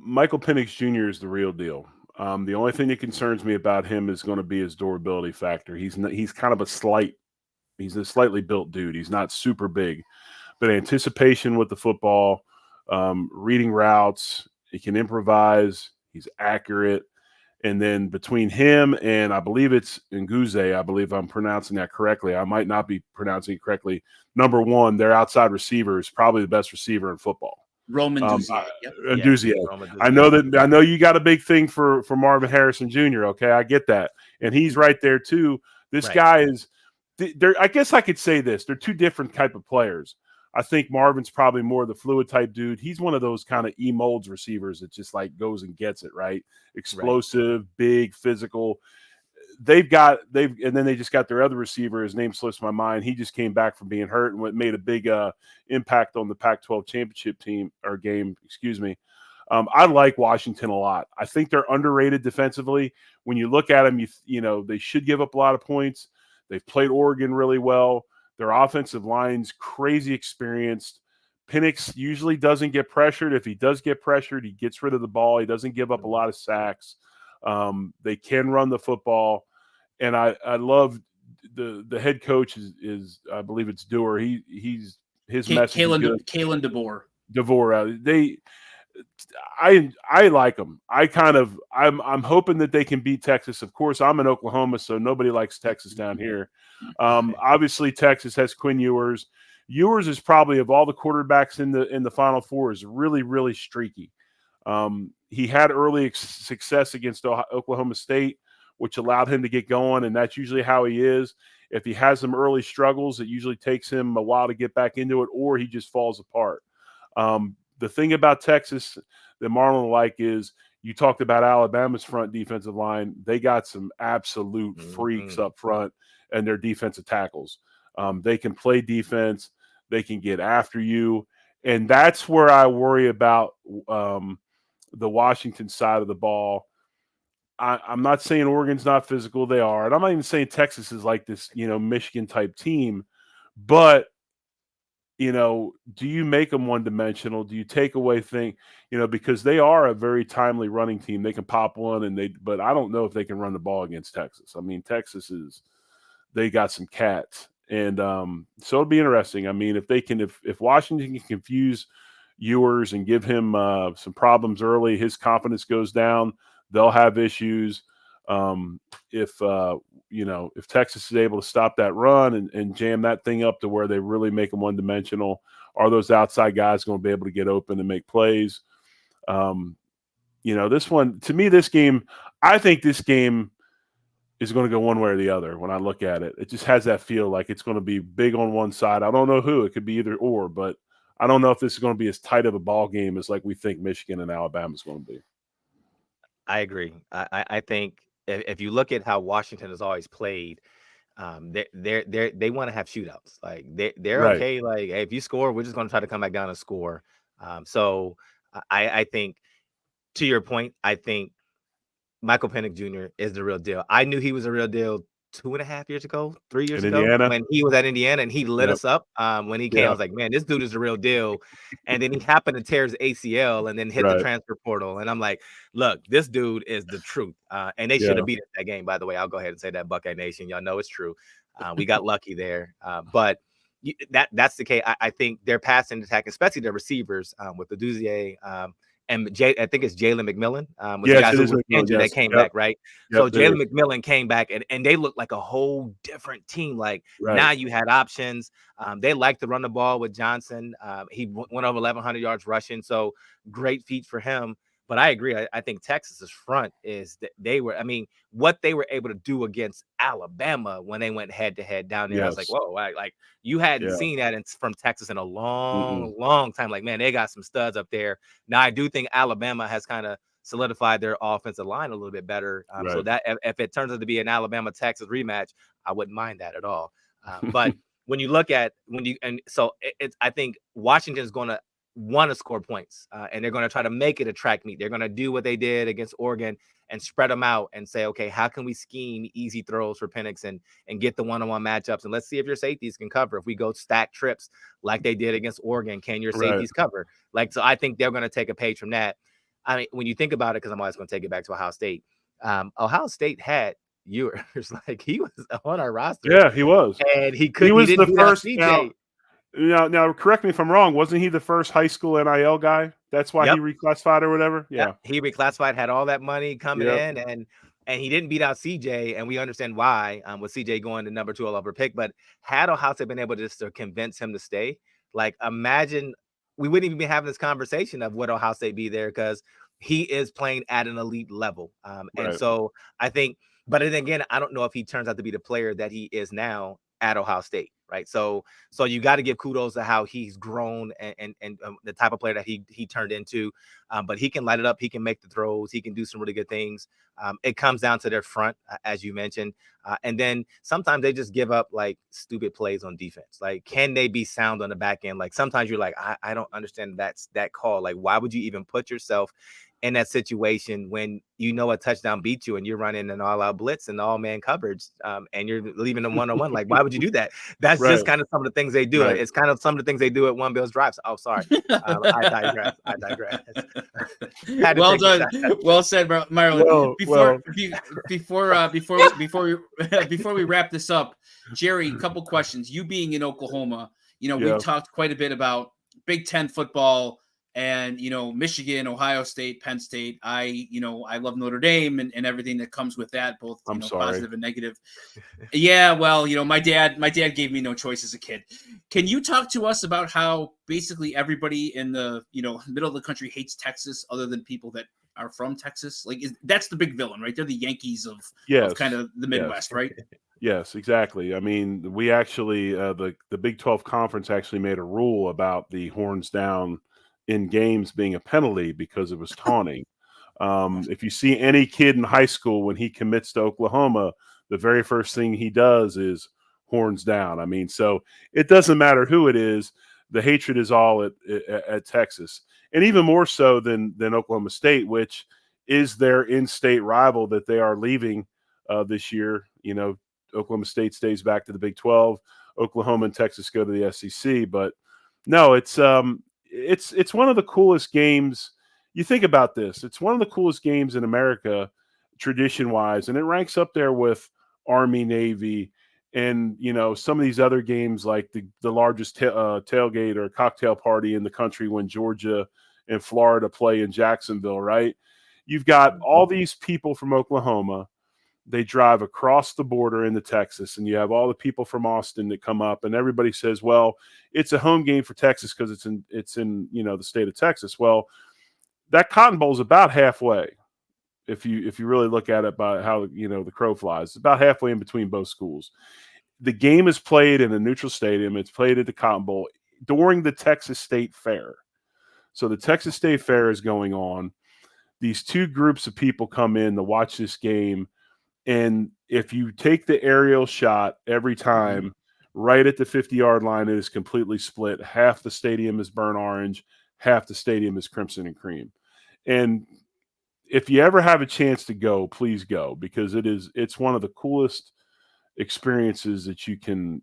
B: Michael Penix Jr. is the real deal. The only thing that concerns me about him is going to be his durability factor. He's kind of he's a slightly built dude. He's not super big, but anticipation with the football, reading routes, he can improvise. He's accurate. And then between him and I believe it's Nguze, I believe I'm pronouncing that correctly. I might not be pronouncing it correctly. Number one, their outside receiver is probably the best receiver in football.
A: Roman Duzier.
B: I know you got a big thing for Marvin Harrison Jr. Okay, I get that, and he's right there too. This guy is. I guess I could say this: they're two different type of players. I think Marvin's probably more the fluid type dude. He's one of those kind of molds receivers that just like goes and gets it right. Explosive, big, physical. And then they just got their other receiver. His name slips my mind. He just came back from being hurt and made a big impact on the Pac-12 championship game. Excuse me. I like Washington a lot. I think they're underrated defensively. When you look at them, you know they should give up a lot of points. They've played Oregon really well. Their offensive line's crazy experienced. Penix usually doesn't get pressured. If he does get pressured, he gets rid of the ball. He doesn't give up a lot of sacks. They can run the football. And I love the head coach is I believe it's Dewar. His message is good.
A: Kalen DeBoer.
B: I like them. I'm hoping that they can beat Texas. Of course, I'm in Oklahoma, so nobody likes Texas down here. Obviously, Texas has Quinn Ewers. Ewers is probably, of all the quarterbacks in the Final Four, is really, really streaky. He had early success against Oklahoma State, which allowed him to get going, and that's usually how he is. If he has some early struggles, it usually takes him a while to get back into it, or he just falls apart. The thing about Texas that Marlon like is you talked about Alabama's front defensive line. They got some absolute freaks up front and their defensive tackles. They can play defense. They can get after you. And that's where I worry about the Washington side of the ball. I'm not saying Oregon's not physical. They are. And I'm not even saying Texas is like this, Michigan-type team. But do you make them one-dimensional? Do you take away things? Because they are a very timely running team. They can pop one, but I don't know if they can run the ball against Texas. I mean, they got some cats, and so it'll be interesting. I mean, if Washington can confuse Ewers and give him some problems early, his confidence goes down. They'll have issues. If Texas is able to stop that run and jam that thing up to where they really make them one-dimensional, are those outside guys going to be able to get open and make plays? This one, to me, I think this game is going to go one way or the other when I look at it. It just has that feel like it's going to be big on one side. I don't know who. It could be either or, but I don't know if this is going to be as tight of a ball game as like we think Michigan and Alabama is going to be.
C: I agree. I think if you look at how Washington has always played, They want to have shootouts. Like they're
B: Right.
C: okay. Like, hey, if you score, we're just going to try to come back down and score. So I think, to your point, I think Michael Penix Jr. is the real deal. I knew he was a real deal 2.5 years ago, 3 years
B: In
C: ago,
B: Indiana.
C: when he was at Indiana, and he lit
B: Yep.
C: us up. When he came, I
B: Yeah.
C: was like, man, this dude is the real deal. And then he happened to tear his ACL and then hit the
B: Right.
C: transfer portal. And I'm like, look, this dude is the truth. And they should
B: Yeah.
C: have beat us that game, by the way. I'll go ahead and say that, Buckeye Nation. Y'all know it's true. We got lucky there. But that's the case. I think their passing attack, especially their receivers, with the Duzier, and I think it's Jalen McMillan, was the
B: Yes,
C: guy
B: it
C: who
B: is
C: was
B: McMillan.
C: injured
B: Yes.
C: that came
B: Yep.
C: back, right?
B: Yep.
C: So Jalen McMillan came back, and they looked like a whole different team. Like,
B: Right.
C: now you had options. They like to run the ball with Johnson. He went over 1,100 yards rushing, so great feat for him. But I agree. I think Texas's front is that what they were able to do against Alabama when they went head to head down there. I was like,
B: Yes.
C: whoa, like you hadn't
B: Yeah.
C: seen that from Texas in a
B: Mm-mm.
C: long time. Like, man, they got some studs up there. Now, I do think Alabama has kind of solidified their offensive line a little bit better. So
B: Right.
C: that if it turns out to be an Alabama-Texas rematch, I wouldn't mind that at all. But when you look at I think Washington's going to want to score points, and they're going to try to make it a track meet. They're going to do what they did against Oregon and spread them out and say, okay, how can we scheme easy throws for Penix and get the one-on-one matchups? And let's see if your safeties can cover. If we go stack trips like they did against Oregon, can your safeties cover? Like, so I think they're going to take a page from that. I mean, when you think about it, because I'm always going to take it back to Ohio State. Ohio State had Ewers, like he was on our roster.
B: Yeah, he was,
C: and he
B: was
C: didn't
B: the first.
C: CJ.
B: Now, correct me if I'm wrong. Wasn't he the first high school NIL guy? That's why he reclassified or whatever. Yeah,
C: he reclassified, had all that money coming in, and he didn't beat out CJ, and we understand why. With CJ going to number 2 all over pick, but had Ohio State been able just to convince him to stay, like, imagine we wouldn't even be having this conversation of would Ohio State be there, because he is playing at an elite level. And so I think, but then again, I don't know if he turns out to be the player that he is now at Ohio State, right? So you got to give kudos to how he's grown and the type of player that he turned into. But he can light it up. He can make the throws. He can do some really good things. It comes down to their front, as you mentioned. And then sometimes they just give up like stupid plays on defense. Like, can they be sound on the back end? Like, sometimes you're like, I don't understand that call. Like, why would you even put yourself in that situation when you know a touchdown beats you and you're running an all-out blitz and all-man coverage, and you're leaving them one-on-one? Like, why would you do that? That's just kind of some of the things they do. It's kind of some of the things they do at One Bills Drives. Oh, sorry. I digress.
A: Well done. Well said, Marlon. Before we wrap this up, Jerry, a couple questions. You being in Oklahoma, we talked quite a bit about Big Ten football and, Michigan, Ohio State, Penn State. I love Notre Dame and everything that comes with that, both positive and negative. Yeah, well, my dad gave me no choice as a kid. Can you talk to us about how basically everybody in the middle of the country hates Texas, other than people that are from Texas? Like, that's the big villain, right? They're the Yankees of kind of the Midwest, right?
B: Yes, exactly. I mean, we actually the Big 12 conference actually made a rule about the horns down in games being a penalty because it was taunting. If you see any kid in high school when he commits to Oklahoma, the very first thing he does is horns down. I mean, so it doesn't matter who it is. The hatred is all at Texas, and even more so than Oklahoma State, which is their in-state rival that they are leaving this year. Oklahoma State stays back to the Big 12. Oklahoma and Texas go to the SEC. But no, it's one of the coolest games. You think about this. It's one of the coolest games in America, tradition-wise, and it ranks up there with Army, Navy, and some of these other games like the largest tailgate or cocktail party in the country when Georgia and Florida play in Jacksonville, right? You've got all these people from Oklahoma. They drive across the border into Texas, and you have all the people from Austin that come up, and everybody says, well, it's a home game for Texas because it's in the state of Texas. Well, that Cotton Bowl is about halfway. If you really look at it by how the crow flies, it's about halfway in between both schools. The game is played in a neutral stadium. It's played at the Cotton Bowl during the Texas State Fair. So the Texas State Fair is going on. These two groups of people come in to watch this game, And if you take the aerial shot every time, right at the 50-yard line, it is completely split. Half the stadium is burnt orange, half the stadium is crimson and cream. And if you ever have a chance to go, please go, because it's one of the coolest experiences that you can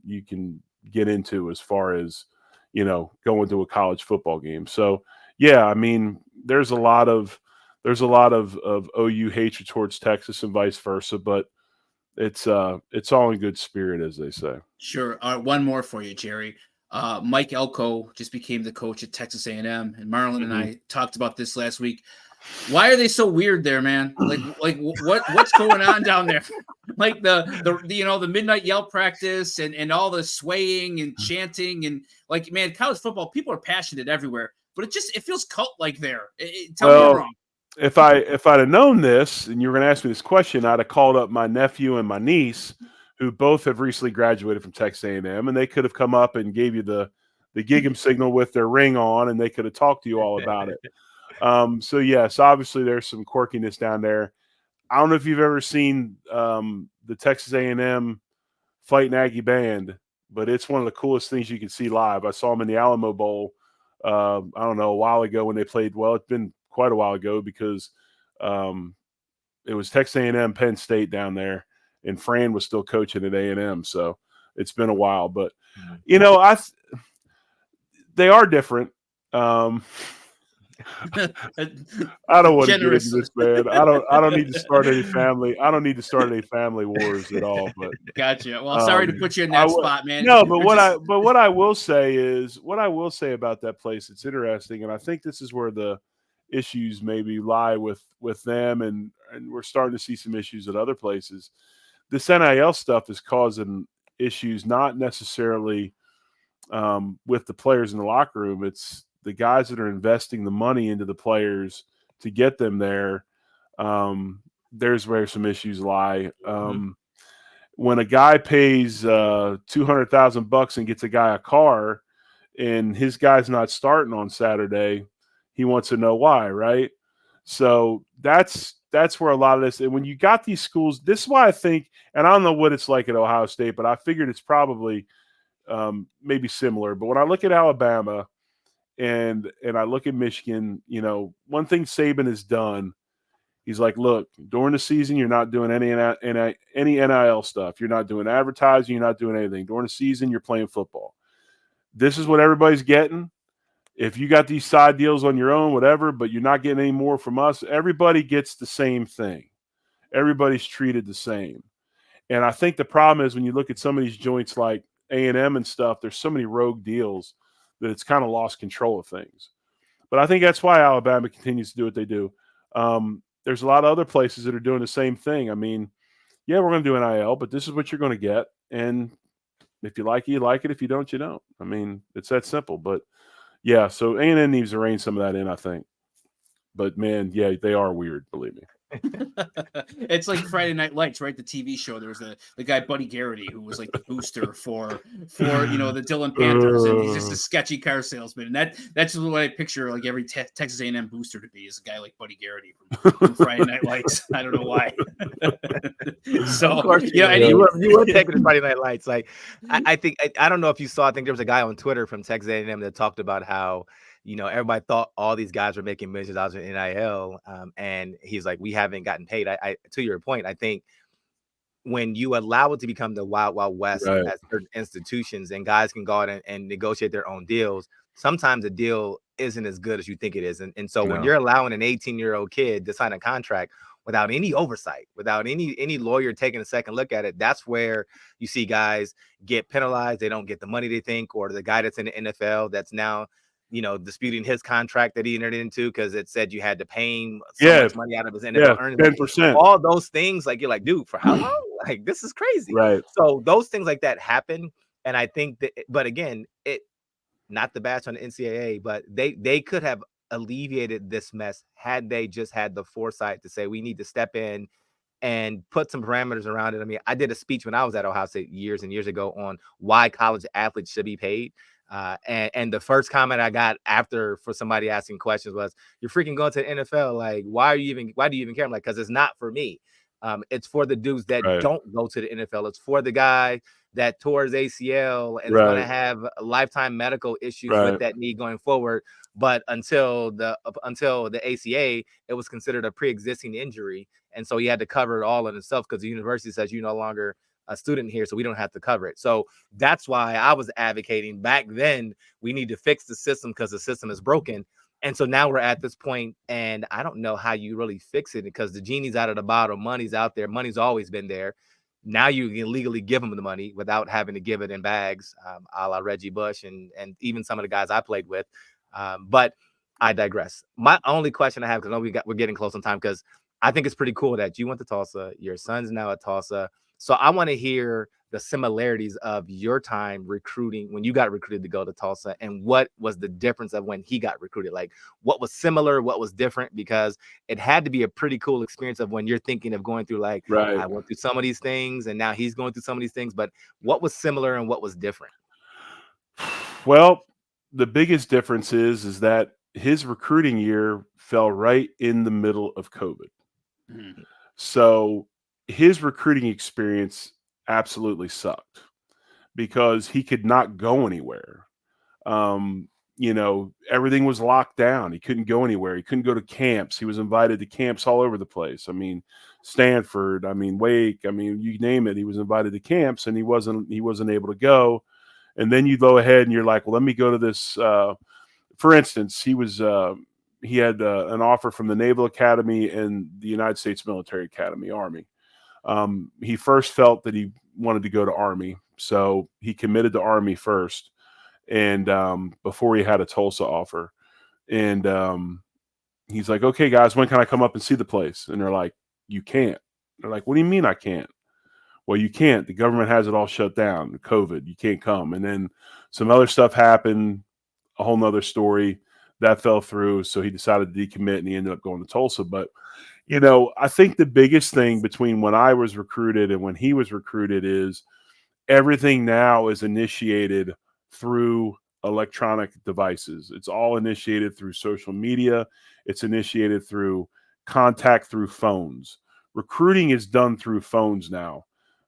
B: get into as far as, going to a college football game. So yeah, I mean, there's a lot of OU hatred towards Texas and vice versa, but it's all in good spirit, as they say.
A: Sure. One more for you, Jerry. Mike Elko just became the coach at Texas A&M, and Marlon and I talked about this last week. Why are they so weird there, man? Like what's going on down there? Like the midnight yell practice and all the swaying and chanting and like, man, college football, people are passionate everywhere, but it feels cult like there. Tell me I'm wrong.
B: If I'd have known this and you were going to ask me this question, I'd have called up my nephew and my niece, who both have recently graduated from Texas A&M, and they could have come up and gave you the gig 'em signal with their ring on, and they could have talked to you all about it. So yes, obviously there's some quirkiness down there. I don't know if you've ever seen the Texas A&M Fighting Aggie Band, but it's one of the coolest things you can see live. I saw them in the Alamo Bowl, I don't know, a while ago when they played. Well, it's been quite a while ago because it was Texas A&M, Penn State down there, and Fran was still coaching at A&M. So it's been a while, but they are different. I don't want to get into this, man. I don't need to start any family. I don't need to start any family wars at all. But
A: gotcha. Well, sorry to put you in that spot, man.
B: No, but what I will say about that place, it's interesting, and I think this is where the issues maybe lie with them, and we're starting to see some issues at other places. This NIL stuff is causing issues, not necessarily with the players in the locker room. It's the guys that are investing the money into the players to get them there. There's where some issues lie. When a guy pays $200,000 and gets a guy a car, and his guy's not starting on Saturday, he wants to know why, right? So that's where a lot of this. And when you got these schools, this is why I think, and I don't know what it's like at Ohio State, but I figured it's probably maybe similar. But when I look at Alabama and I look at Michigan, one thing Saban has done, he's like, look, during the season, you're not doing any NIL stuff. You're not doing advertising. You're not doing anything. During the season, you're playing football. This is what everybody's getting. If you got these side deals on your own, whatever, but you're not getting any more from us, everybody gets the same thing. Everybody's treated the same. And I think the problem is when you look at some of these joints like A&M and stuff, there's so many rogue deals that it's kind of lost control of things. But I think that's why Alabama continues to do what they do. There's a lot of other places that are doing the same thing. I mean, yeah, we're going to do NIL, but this is what you're going to get. And if you like it, you like it. If you don't, you don't. I mean, it's that simple. But, yeah, so A&M needs to rein some of that in, I think. But, man, yeah, they are weird, believe me.
A: It's like Friday Night Lights, right? The TV show. There was the guy Buddy Garrity who was like the booster for the Dillon Panthers, and he's just a sketchy car salesman. And that's what I picture like every Texas A&M booster to be, is a guy like Buddy Garrity from Friday Night Lights. I don't know why. So
C: of course, you were taking the Friday Night Lights. Like I think I don't know if you saw. I think there was a guy on Twitter from Texas A&M that talked about how everybody thought all these guys were making millions of dollars in NIL. And he's like, we haven't gotten paid. I to your point, I think when you allow it to become the wild, wild west at certain institutions and guys can go out and negotiate their own deals, sometimes the deal isn't as good as you think it is. And so when you're allowing an 18-year-old kid to sign a contract without any oversight, without any lawyer taking a second look at it, that's where you see guys get penalized. They don't get the money they think, or the guy that's in the NFL that's now disputing his contract that he entered into because it said you had to pay him so much money out of his NFL earnings.
B: 10%.
C: All those things, like, you're like, dude, for how long? Like, this is crazy.
B: Right.
C: So those things like that happen. And I think that, but again, not the bash on the NCAA, but they could have alleviated this mess had they just had the foresight to say, we need to step in and put some parameters around it. I mean, I did a speech when I was at Ohio State years and years ago on why college athletes should be paid. And the first comment I got after for somebody asking questions was, you're freaking going to the NFL. Like, why do you even care? I'm like, because it's not for me. It's for the dudes that
B: Right.
C: don't go to the NFL. It's for the guy that tore his ACL and is going to have lifetime medical issues with that knee going forward. But until the ACA, it was considered a pre-existing injury, and so he had to cover it all on himself because the university says you're no longer a student here, so we don't have to cover it. So that's why I was advocating back then. We need to fix the system because the system is broken. And so now we're at this point, and I don't know how you really fix it because the genie's out of the bottle. Money's out there. Money's always been there. Now you can legally give them the money without having to give it in bags, a la Reggie Bush and even some of the guys I played with. But I digress. My only question I have, because I know we're getting close on time, because I think it's pretty cool that you went to Tulsa. Your son's now at Tulsa. So I want to hear the similarities of your time recruiting when you got recruited to go to Tulsa, and what was the difference of when he got recruited? Like, what was similar, what was different? Because it had to be a pretty cool experience of when you're thinking of going through, like, I went through some of these things and now he's going through some of these things, but what was similar and what was different?
B: Well, the biggest difference is that his recruiting year fell right in the middle of COVID.
A: Mm.
B: So his recruiting experience absolutely sucked because he could not go anywhere. Everything was locked down. He couldn't go anywhere. He couldn't go to camps. He was invited to camps all over the place. I mean, Stanford, Wake, you name it. He was invited to camps and he wasn't able to go. And then you go ahead and you're like, well, let me go to this. For instance, he had an offer from the Naval Academy and the United States Military Academy, Army. He first felt that he wanted to go to Army, so he committed to Army first, and before he had a Tulsa offer. And he's like, okay, guys, when can I come up and see the place? And they're like, you can't. They're like, what do you mean I can't? Well, you can't. The government has it all shut down. COVID, you can't come. And then some other stuff happened, a whole nother story that fell through. So he decided to decommit and he ended up going to Tulsa. But, I think the biggest thing between when I was recruited and when he was recruited is everything now is initiated through electronic devices. It's all initiated through social media. It's initiated through contact through phones. Recruiting is done through phones now.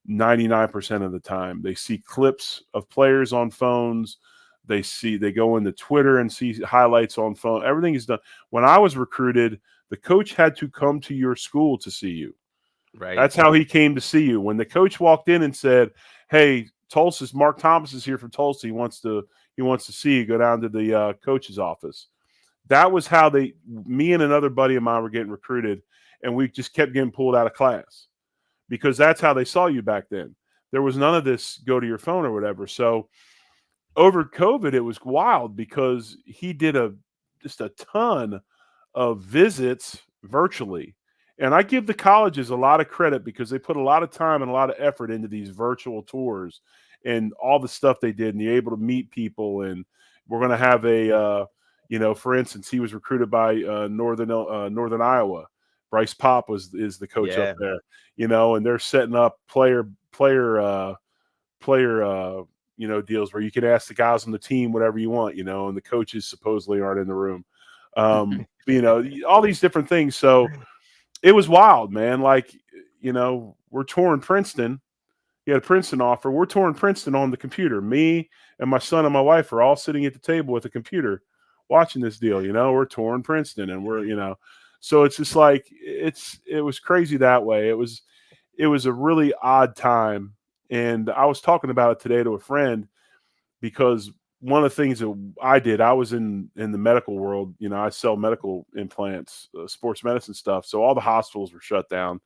B: 99% of the time they see clips of players on phones. They go into Twitter and see highlights on phone. Everything is done. When I was recruited, the coach had to come to your school to see you.
C: Right.
B: That's how he came to see you. When the coach walked in and said, hey, Mark Thomas is here from Tulsa. He wants to see you. Go down to the coach's office. That was how me and another buddy of mine were getting recruited, and we just kept getting pulled out of class. Because that's how they saw you back then. There was none of this go to your phone or whatever. So over COVID, it was wild because he did just a ton of visits virtually. And I give the colleges a lot of credit because they put a lot of time and a lot of effort into these virtual tours and all the stuff they did, and you're able to meet people. And we're going to have for instance, he was recruited by Northern Iowa. Bryce Pop is the coach up there, and they're setting up player deals where you can ask the guys on the team whatever you want, and the coaches supposedly aren't in the room. All these different things. So it was wild, man. Like, we're touring Princeton. He had a Princeton offer. We're touring Princeton on the computer. Me and my son and my wife are all sitting at the table with a computer watching this deal. We're touring Princeton and we're, so it's just like it was crazy that way. It was a really odd time. And I was talking about it today to a friend because one of the things that I did, I was in the medical world. I sell medical implants, sports medicine stuff. So all the hospitals were shut down.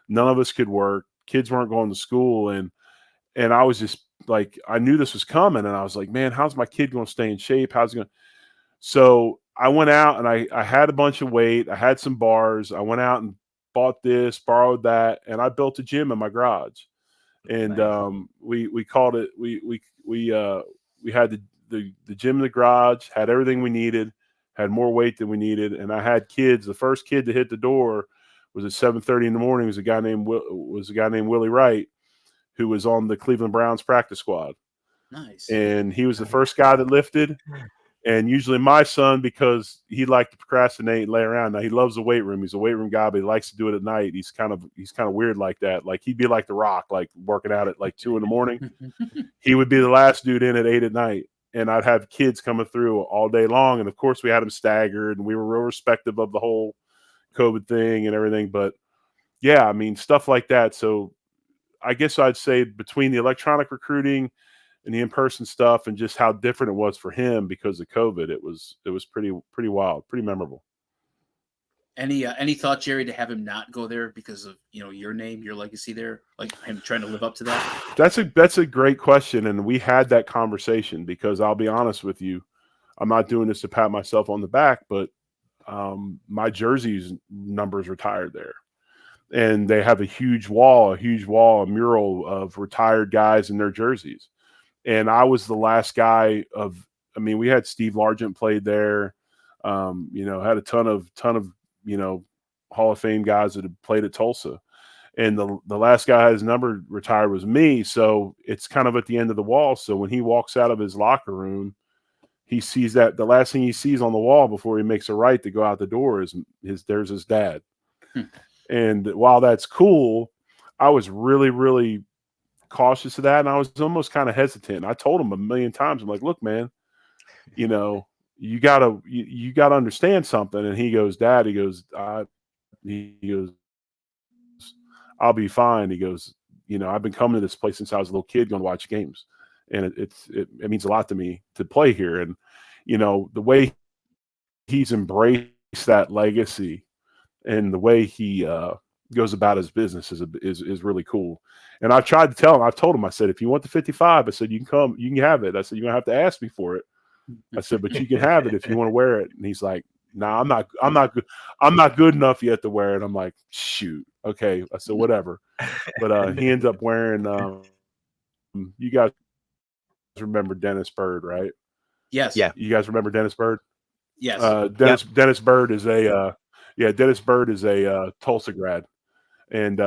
B: None of us could work. Kids weren't going to school. And I was just like, I knew this was coming. And I was like, man, how's my kid going to stay in shape? How's it going to? So I went out and I had a bunch of weight. I had some bars. I went out and bought this, borrowed that, and I built a gym in my garage. And
C: Nice.
B: We called it. We had the gym in the garage, had everything we needed, had more weight than we needed, and I had kids. The first kid to hit the door was at 7:30 in the morning. Was a guy named Willie Wright, who was on the Cleveland Browns practice squad.
A: Nice.
B: And he was the first guy that lifted. And usually my son, because he liked to procrastinate and lay around. Now he loves the weight room. He's a weight room guy, but he likes to do it at night. He's kind of weird like that. Like he'd be like The Rock, like working out at like 2 a.m. He would be the last dude in at 8 at night. And I'd have kids coming through all day long. And of course we had them staggered, and we were real respective of the whole COVID thing and everything. But yeah, I mean, stuff like that. So I guess I'd say between the electronic recruiting and the in-person stuff and just how different it was for him because of COVID, it was pretty wild, pretty memorable.
A: Any thought, Jerry, to have him not go there because of your name, your legacy there, like him trying to live up to that?
B: That's a great question, and we had that conversation because I'll be honest with you, I'm not doing this to pat myself on the back, but my jersey's numbers retired there. And they have a huge wall, a mural of retired guys in their jerseys. And I was the last guy we had Steve Largent played there, had a ton of, Hall of Fame guys that had played at Tulsa. And the last guy his number retired was me. So it's kind of at the end of the wall. So when he walks out of his locker room, he sees that the last thing he sees on the wall before he makes a right to go out the door is there's his dad. And while that's cool, I was really, really cautious of that. And I was almost kind of hesitant. I told him a million times, I'm like, look, man, you gotta understand something. And he goes, Dad, he goes, I'll be fine. He goes, I've been coming to this place since I was a little kid going to watch games. And it means a lot to me to play here. And, the way he's embraced that legacy and the way he goes about his business is really cool. And I've tried to tell him, I've told him, I said, if you want the 55, I said, you can come, you can have it. I said, you're gonna have to ask me for it. I said, but you can have it if you want to wear it. And he's like, nah, I'm not good enough yet to wear it. I'm like, shoot. Okay. I said, whatever. But he ends up wearing, you guys remember Dennis Bird, right?
A: Yes.
C: Yeah.
B: You guys remember Dennis Bird?
A: Yes.
B: Dennis Bird is Dennis Bird is a Tulsa grad. And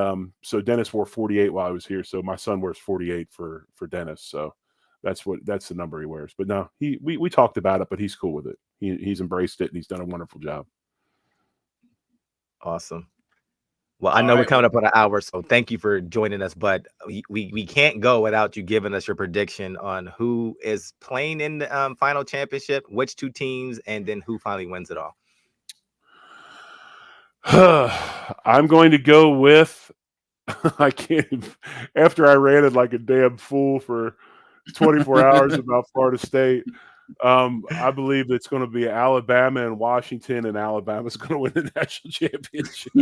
B: so Dennis wore 48 while I was here. So my son wears 48 for Dennis. So that's the number he wears. But no, we talked about it, but he's cool with it. He's embraced it and he's done a wonderful job.
C: Awesome. Well, I know we're coming up on an hour, so thank you for joining us. But we can't go without you giving us your prediction on who is playing in the final championship, which two teams, and then who finally wins it all.
B: I'm going to go with I can't. After I ranted like a damn fool for 24 hours about Florida State, I believe it's going to be Alabama and Washington, and Alabama's going to win the national championship.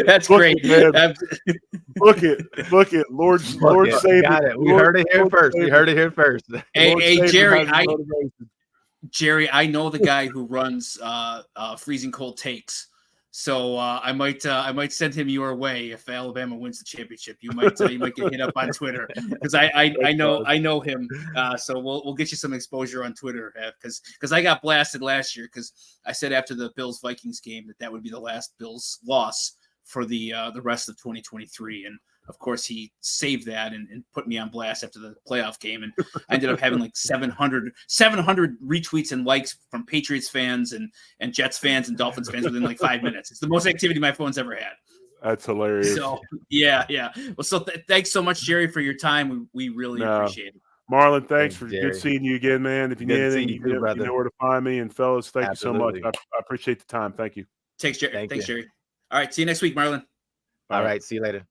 A: That's great.
B: Look it. Lord save it.
C: We heard it here first.
A: Hey, Jerry, I know the guy who runs Freezing Cold Takes. So I might send him your way if Alabama wins the championship. You might get hit up on Twitter because I know him. So we'll get you some exposure on Twitter because I got blasted last year because I said after the Bills-Vikings game that would be the last Bills loss for the rest of 2023, and of course he saved that and put me on blast after the playoff game, and I ended up having like 700 retweets and likes from Patriots fans and Jets fans and Dolphins fans within like 5 minutes. It's the most activity my phone's ever had.
B: That's hilarious.
A: So yeah. Well, so thanks so much, Jerry, for your time. We really appreciate it.
B: Marlon, thanks for good seeing you again, man. If you need anything, you know where to find me. And fellas, thank you so much. I appreciate the time. Thank you.
A: Thanks, Jerry. All right, see you next week, Marlon.
C: All right, see you later.